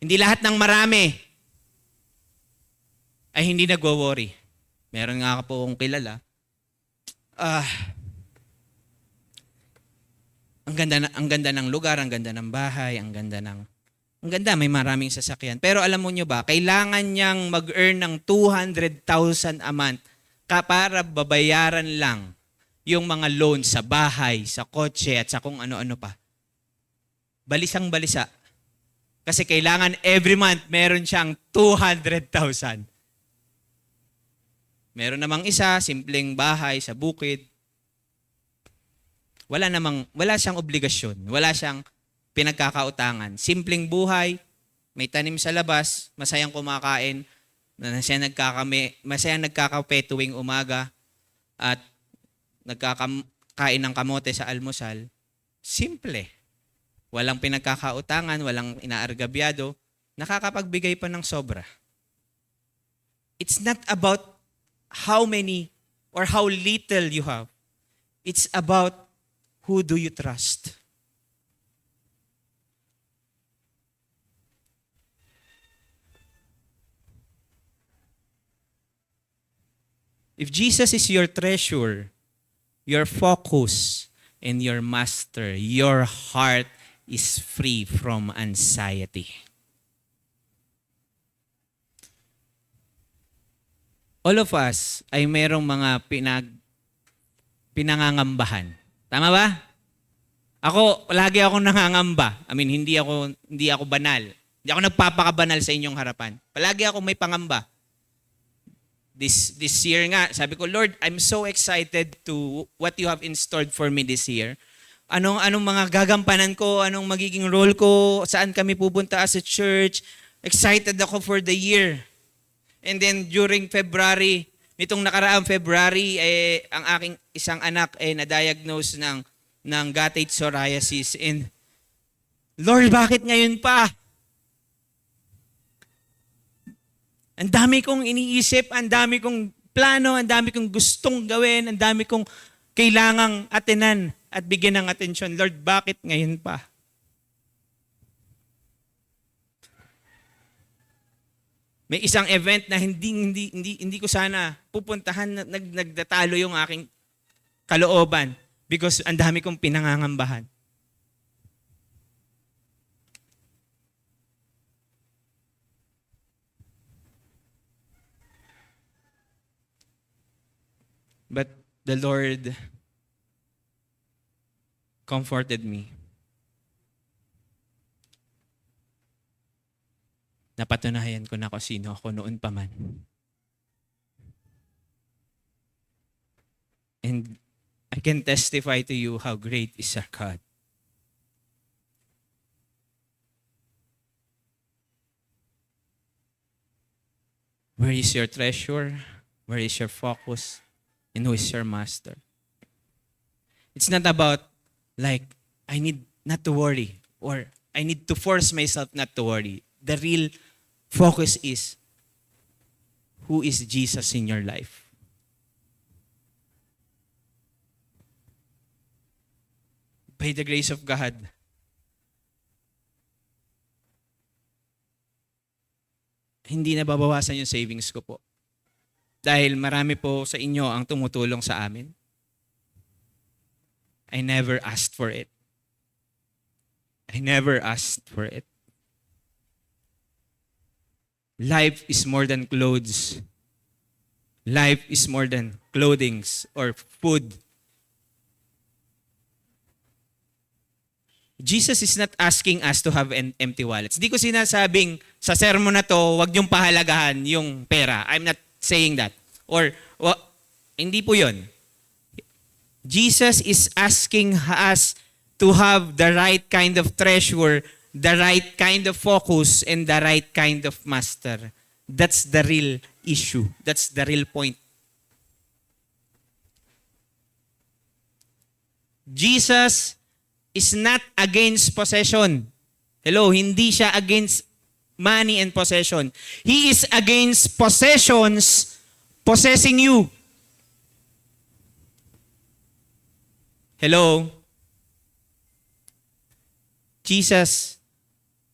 B: Hindi lahat ng marami ay hindi nagwo-worry. Meron nga po akong kilala. Ang ganda ng lugar, ang ganda ng bahay, ang ganda, may maraming sasakyan. Pero alam mo nyo ba, kailangan niyang mag-earn ng 200,000 a month para babayaran lang yung mga loans sa bahay, sa kotse, at sa kung ano-ano pa. Balisang-balisa. Kasi kailangan every month meron siyang 200,000. Meron namang isa, simpleng bahay sa bukid. Wala siyang obligasyon. Wala siyang pinagkakautangan. Simpleng buhay, may tanim sa labas, masayang kumakain, masayang nagkakape tuwing umaga, at nagkakain ng kamote sa almusal. Simple. Walang pinagkakautangan, walang inaargabyado, nakakapagbigay pa ng sobra. It's not about how many or how little you have. It's about who do you trust. If Jesus is your treasure, your focus, and your master, your heart is free from anxiety. All of us ay merong mga pinangangambahan. Tama ba? Lagi akong nangangamba. Hindi ako banal. Hindi ako nagpapakabanal sa inyong harapan. Palagi ako may pangamba. This year nga, sabi ko, Lord, I'm so excited to what you have in store for me this year. Anong mga gagampanan ko, anong magiging role ko, saan kami pupunta as a church. Excited ako for the year. And then during February, nitong nakaraang February, ang aking isang anak na-diagnose ng guttate psoriasis. And Lord, bakit ngayon pa? Ang dami kong iniisip, ang dami kong plano, ang dami kong gustong gawin, ang dami kong kailangang atenan at bigyan ng atensyon. Lord, bakit ngayon pa? May isang event na hindi ko sana pupuntahan, nagdatalo yung aking kalooban because ang dami kong pinangangambahan. But the Lord comforted me. Napatunayan ko na kung sino ako noon pa man. And I can testify to you how great is our God. Where is your treasure? Where is your focus? And who is your master? It's not about like, I need not to worry or I need to force myself not to worry. The real focus is, who is Jesus in your life? By the grace of God, hindi na babawasan yung savings ko po. Dahil marami po sa inyo ang tumutulong sa amin. I never asked for it. I never asked for it. Life is more than clothes. Life is more than clothings or food. Jesus is not asking us to have empty wallets. Di ko sinasabing sa sermon na to, wag niyong pahalagahan yung pera. I'm not saying that. Or, hindi po yun. Jesus is asking us to have the right kind of treasure, the right kind of focus, and the right kind of master. That's the real issue. That's the real point. Jesus is not against possession. Hello, hindi siya against money and possession. He is against possessions possessing you. Hello? Jesus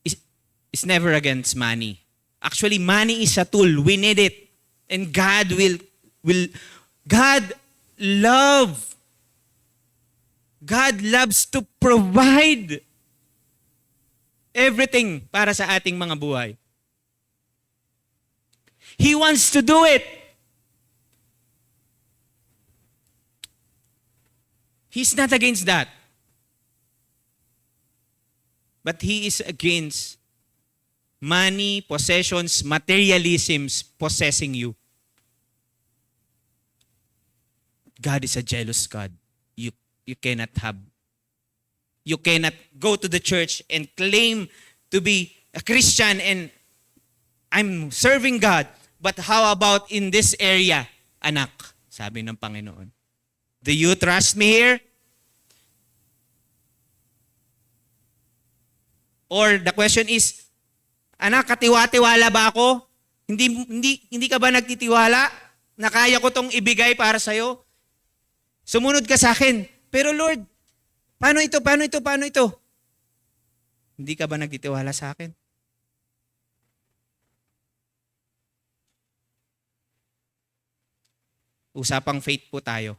B: is never against money. Actually, money is a tool. We need it. And God God loves to provide everything para sa ating mga buhay. He wants to do it. He's not against that. But He is against money, possessions, materialisms possessing you. God is a jealous God. You cannot go to the church and claim to be a Christian and I'm serving God. But how about in this area? Anak, sabi ng Panginoon. Do you trust me here? Or the question is, anak, katiwa-tiwala ba ako? Hindi ka ba nagtitiwala na kaya ko tong ibigay para sa'yo? Sumunod ka sa akin. Pero Lord, paano ito? Hindi ka ba nagtitiwala sa akin? Usapang faith po tayo.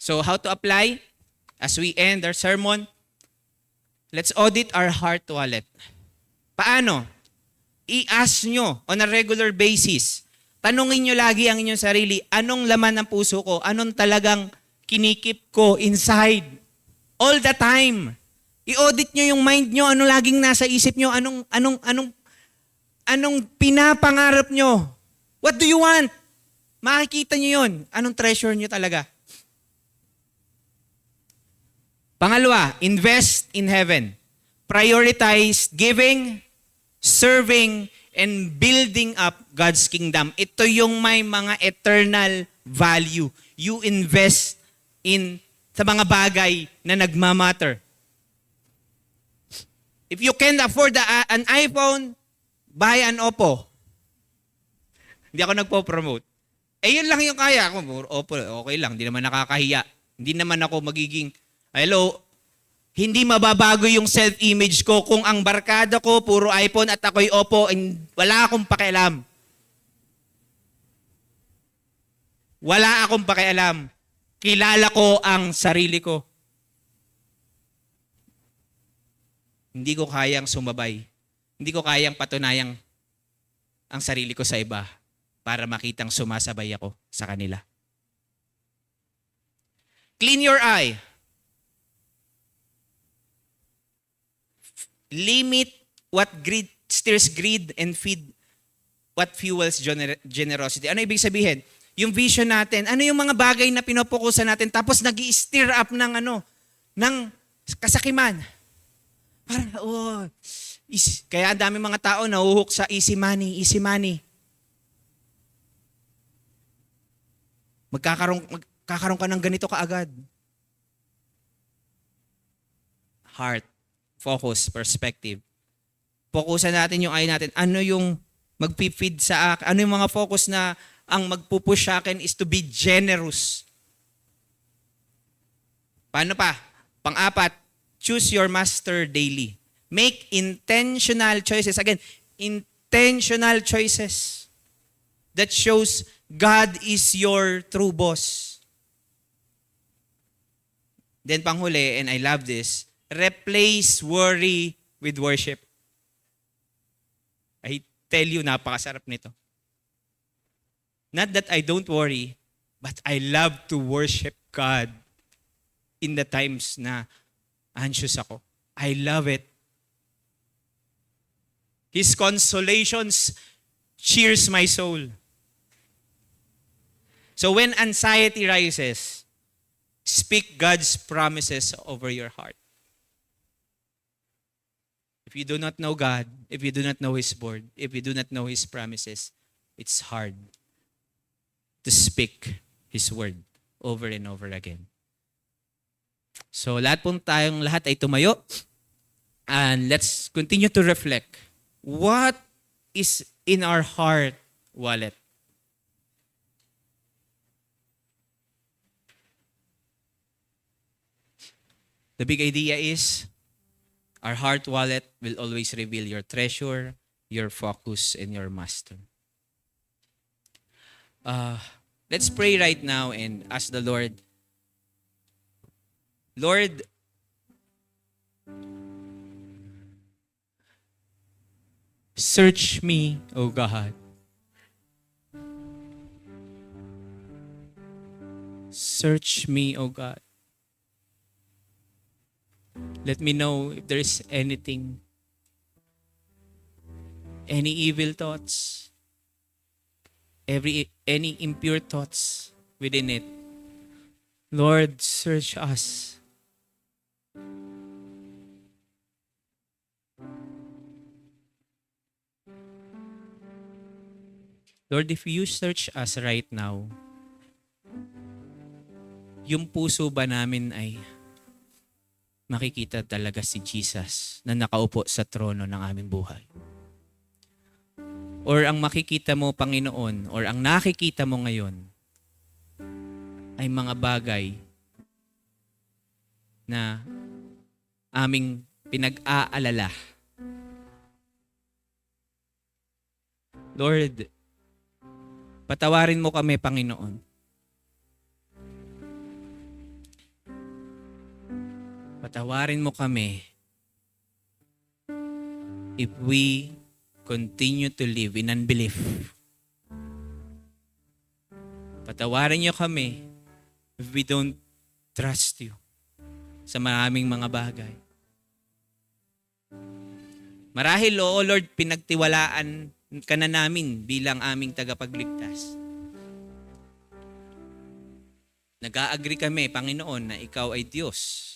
B: So how to apply? As we end our sermon, let's audit our heart wallet. Paano? I-ask nyo on a regular basis. Tanungin nyo lagi ang inyong sarili, anong laman ng puso ko? Anong talagang kinikip ko inside? All the time. I-audit nyo yung mind nyo, anong laging nasa isip nyo, anong pinapangarap nyo? What do you want? Makikita nyo yun. Anong treasure nyo talaga? Pangalawa, invest in heaven. Prioritize giving, serving, and building up God's kingdom. Ito yung may mga eternal value. You invest sa mga bagay na nagmamatter. If you can't afford an iPhone, buy an Oppo. Hindi ako nagpo-promote. Yun lang yung kaya ko. Oppo, okay lang. Hindi naman nakakahiya. Hindi naman ako magiging, hindi mababago yung self-image ko kung ang barkada ko puro iPhone at ako'y Oppo, wala akong pakialam. Wala akong pakialam. Kilala ko ang sarili ko. Hindi ko kayang sumabay. Hindi ko kayang patunayang ang sarili ko sa iba para makitang sumasabay ako sa kanila. Clean your eye. Limit what stirs greed and feed what fuels generosity. Ano ibig sabihin? Yung vision natin, ano yung mga bagay na pinopokusan natin tapos nag-i-stir up ng kasakiman. Parang, kaya ang dami mga tao nahuhook sa easy money, easy money. kakaroon ka ng ganito kaagad. Heart, focus, perspective. Fokusan natin yung eye natin. Ano yung magpipid sa akin? Ano yung mga focus na ang magpupush sa akin is to be generous. Paano pa? Pang-apat, choose your master daily. Make intentional choices. Again, intentional choices that shows God is your true boss. Then panghuli, and I love this, replace worry with worship. I tell you, napakasarap nito. Not that I don't worry, but I love to worship God in the times na anxious ako. I love it. His consolations cheers my soul. So when anxiety rises, speak God's promises over your heart. If you do not know God, if you do not know His word, if you do not know His promises, it's hard to speak His word over and over again. So lahat ay tumayo. And let's continue to reflect. What is in our heart wallet? The big idea is our heart wallet will always reveal your treasure, your focus, and your master. Let's pray right now and ask the Lord, Lord, search me, O God. Search me, O God. Let me know if there is anything, any evil thoughts, any impure thoughts within it. Lord, search us. Lord, if you search us right now, yung puso ba namin ay makikita talaga si Jesus na nakaupo sa trono ng aming buhay? Or ang makikita mo, Panginoon, or ang nakikita mo ngayon ay mga bagay na aming pinag-aalala. Lord, patawarin mo kami, Panginoon. Patawarin mo kami if we continue to live in unbelief. Patawarin niyo kami if we don't trust you sa maraming mga bagay. Marahil, oo Lord, pinagtiwalaan ka na namin bilang aming tagapagligtas. Nag-a-agree kami, Panginoon, na ikaw ay Diyos.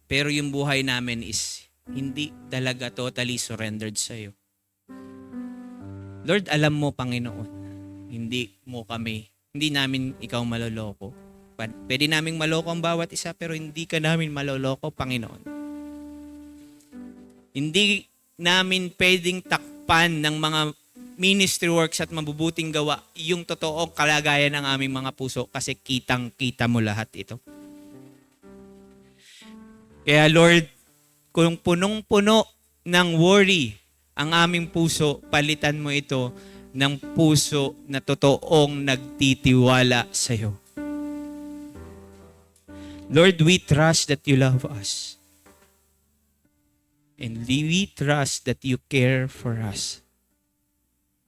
B: Pero yung buhay namin is hindi talaga totally surrendered sa iyo. Lord, alam mo, Panginoon, hindi namin ikaw maloloko. Pwede naming maloko ang bawat isa, pero hindi ka namin maloloko, Panginoon. Hindi namin pwedeng takpan ng mga ministry works at mabubuting gawa yung totoong kalagayan ng aming mga puso kasi kitang-kita mo lahat ito. Kaya Lord, kung punong-puno ng worry ang aming puso, palitan mo ito ng puso na totoong nagtitiwala sa iyo. Lord, we trust that you love us. And we trust that you care for us.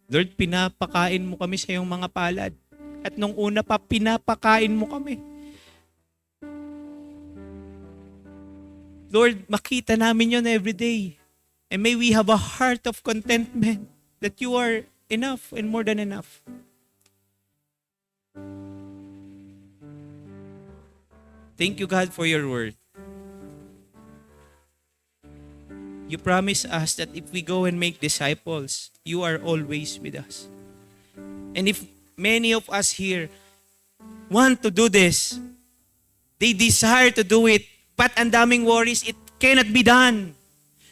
B: Lord, pinapakain mo kami sa iyong mga palad. At nung una pa, pinapakain mo kami. Lord, makita namin yun every day. And may we have a heart of contentment that you are enough and more than enough. Thank you, God, for your word. You promise us that if we go and make disciples, you are always with us. And if many of us here
C: want to do this. They desire to do it, but ang daming worries, it cannot be done.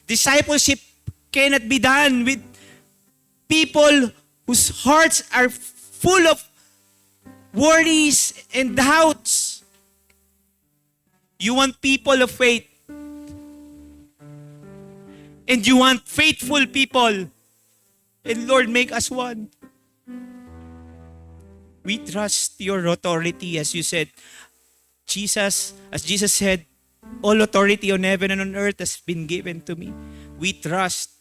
C: Discipleship cannot be done with people whose hearts are full of worries and doubts. You want people of faith. And you want faithful people. And Lord, make us one. We trust your authority, as you said. As Jesus said, all authority on heaven and on earth has been given to me. We trust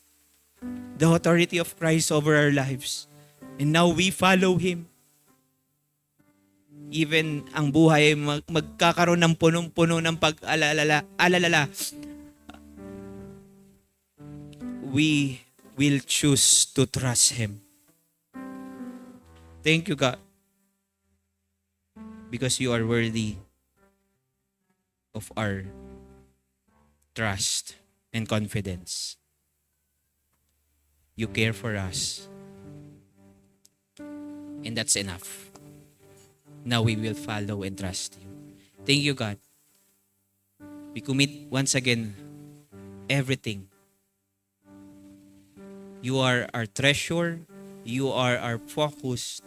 C: the authority of Christ over our lives. And now we follow Him. Even ang buhay ay magkakaroon ng punong-puno ng pag-alala. We will choose to trust Him. Thank you, God. Because you are worthy of our trust and confidence. You care for us. And that's enough. Now we will follow and trust you. Thank you, God. We commit once again everything. You are our treasure. You are our focus.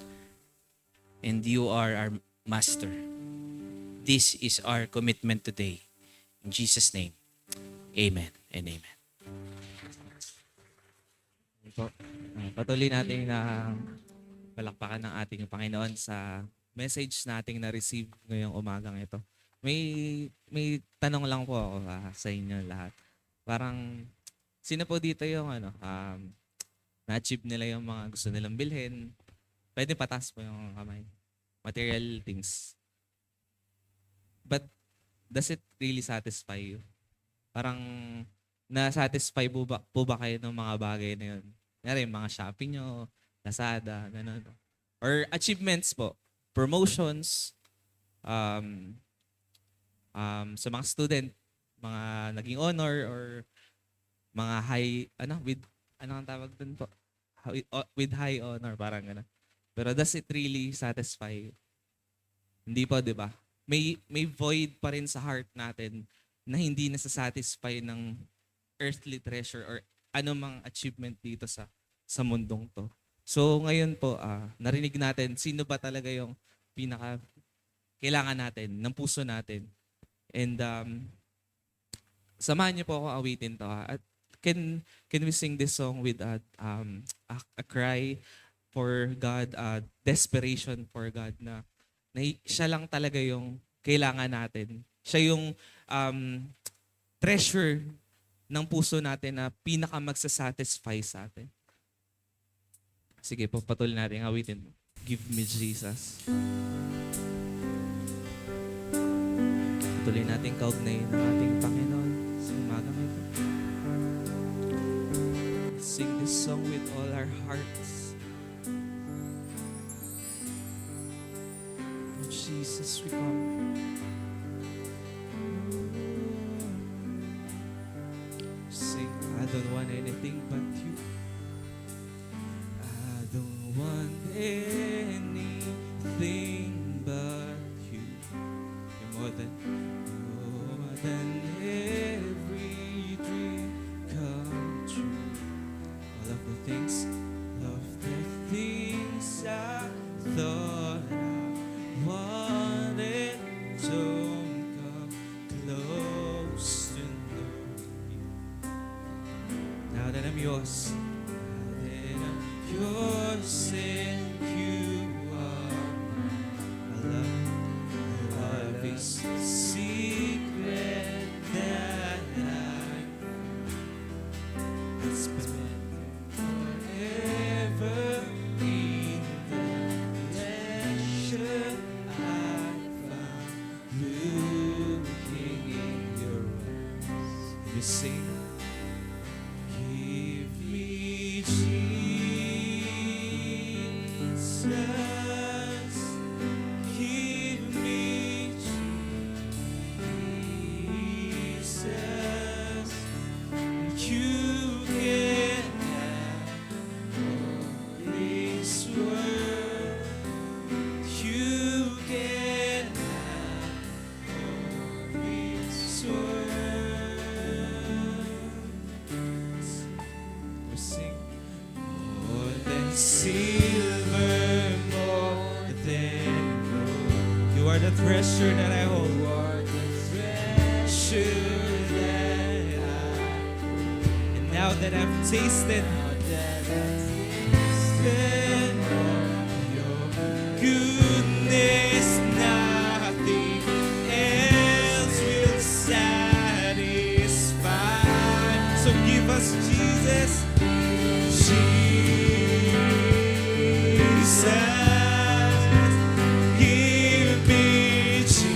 C: And you are our master. This is our commitment today. In Jesus' name, amen and amen.
A: Patuloy natin na palakpakan ng ating Panginoon sa message nating na-receive ngayong umagang ito. May tanong lang po ako sa inyo lahat. Parang, sino po dito yung na-achieve nila yung mga gusto nilang bilhin? Pwede patas po yung kamay. Material things. But does it really satisfy you? Parang na-satisfy po ba kayo ng mga bagay na yun? Kaya mga shopping nyo, Lazada, gano'n. Or achievements po. Promotions, sa mga student, mga naging honor or mga high, ang tawag dun po? With high honor, parang gano'n. Pero does it really satisfy you? Hindi po, di ba? May void pa rin sa heart natin na hindi nasasatisfy ng earthly treasure or anumang achievement dito sa mundong to. So ngayon po, narinig natin sino ba talaga yung pinaka kailangan natin, ng puso natin. And samahan niyo po ako awitin to. At can we sing this song with a cry for God, desperation for God na siya lang talaga yung kailangan natin. Siya yung treasure ng puso natin na pinaka magsasatisfy sa atin. Sige po, patuloy natin awitin. Give me Jesus. Patuloy natin kaugnayin ng ating Panginoon sa umagang ito. Sing this song with all our hearts. Oh, Jesus, we come. Sing, I don't want anything but you. I don't want anything but you. You're more than every dream come true. All of the things I thought I wanted don't come close to know you. Now that I'm yours, and you silver more than gold. You are the treasure that I hold. You are the treasure that I hold. And now that I've tasted of your goodness, nothing else will satisfy. So give us Jesus, Jesus, give me Jesus.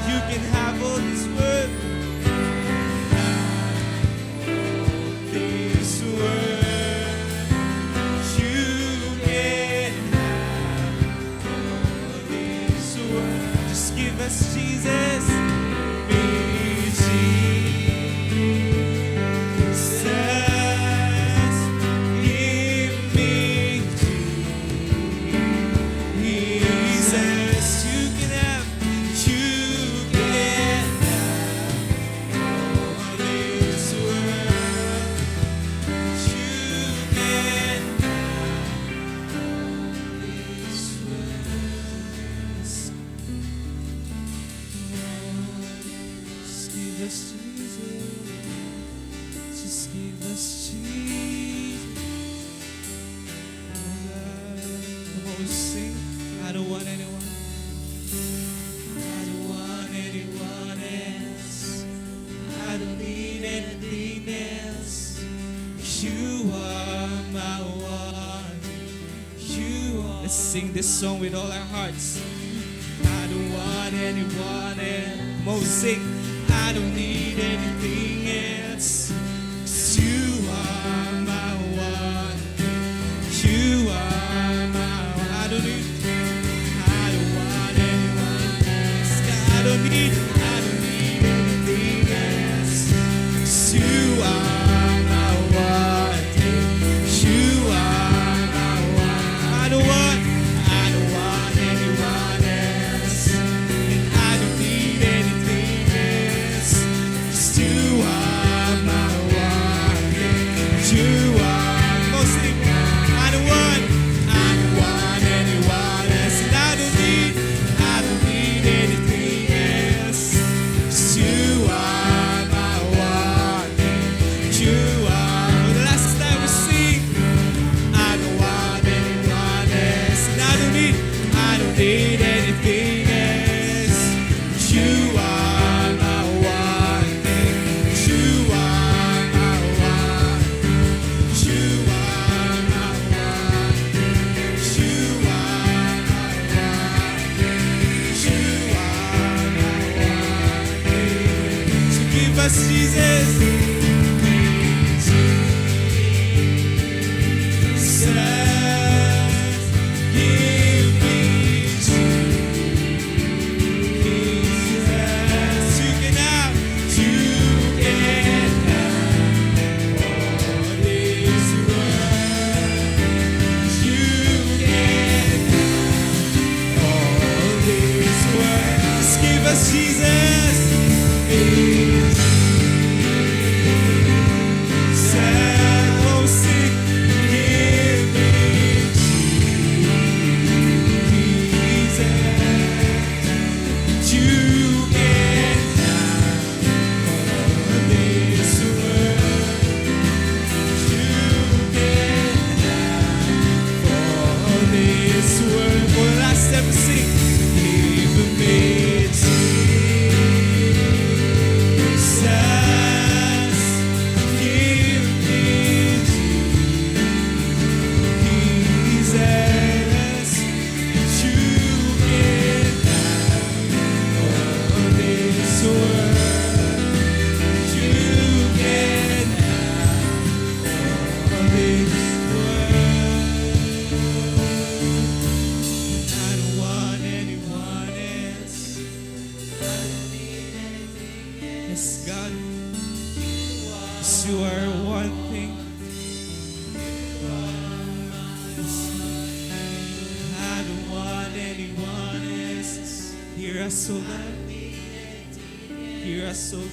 A: You can have all this world, this world. You can have all this world. Just give us Jesus, me Jesus. Give me Jesus. You can have all this world. You can have this world. Just give us Jesus. Just give us Jesus. Oh God, come on, sing. I don't want anyone. I don't want anyone else. I don't need anything else. You are my one. You are. Let's sing this song with all our hearts. I don't want anyone else. Come on, sing. I don't need anything else. 'Cause you are my one. You are my one. I don't want anyone else. I don't need anything else. 'Cause you are my one. You are my one. I don't want anyone else. And I don't need anything else. 'Cause you are my one. You are mostly. I don't want anyone else. And I don't need anything else. 'Cause you are my one. You are. The last time we sing, I don't want anyone else. And I don't need anything else. You are my one. You are my one. You are my one. You are my one. You are my one. So give us Jesus. Jesus, give me Jesus. You can have all this world. You can have all this world. Just give us Jesus. Jesus. Oh, sing. Give me Jesus. You can have all this world. You can have all this world. One last step, sing. Give me Jesus. Give me Jesus. You can have all this world. You can have all this world. I don't want anyone else. Yes, God, 'cause you are one thing. I don't want anyone else. Hear us, O God. Hear us, O God.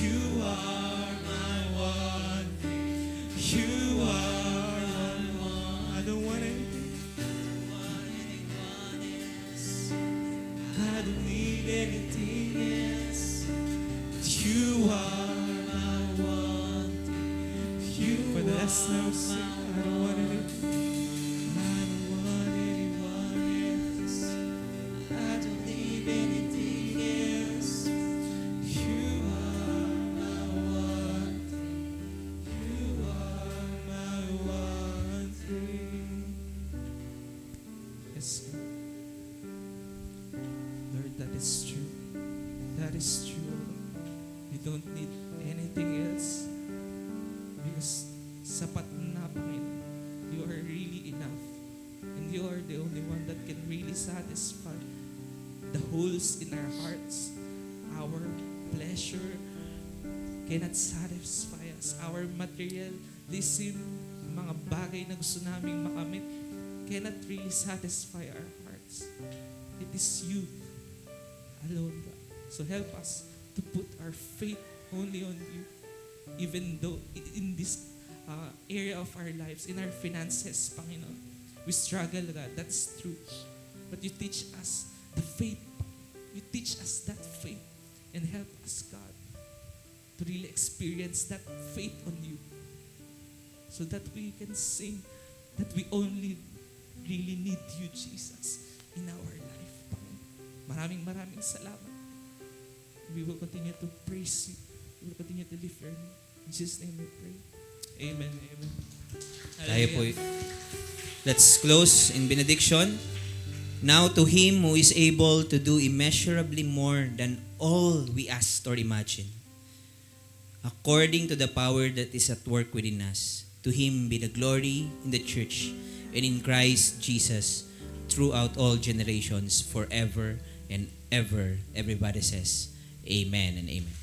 A: You are my one. You I don't want anything. I don't want anyone else. I don't need anything else. You are my one thing. You are my one thing. Yes, God. Lord, that is true. That is true. We don't need anything else because sapat na, Panginoon. You are really enough. And you are the only one that can really satisfy the holes in our hearts. Our pleasure cannot satisfy us. Our materialism, mga bagay na gusto naming makamit, cannot really satisfy our hearts. It is you alone, God. So help us to put our faith only on you, even though in this area of our lives, in our finances, Panginoon, we struggle, God. That's true. But you teach us the faith. You teach us that faith and help us, God, to really experience that faith on you so that we can sing that we only really need you, Jesus, in our life, Panginoon. Maraming salamat. We will continue to praise you. We will continue to lift your name. In Jesus' name we pray. Amen. Amen.
B: Tayo po. Let's close in benediction. Now to Him who is able to do immeasurably more than all we ask or imagine, according to the power that is at work within us, to Him be the glory in the church and in Christ Jesus throughout all generations, forever and ever. Everybody says, Amen and amen.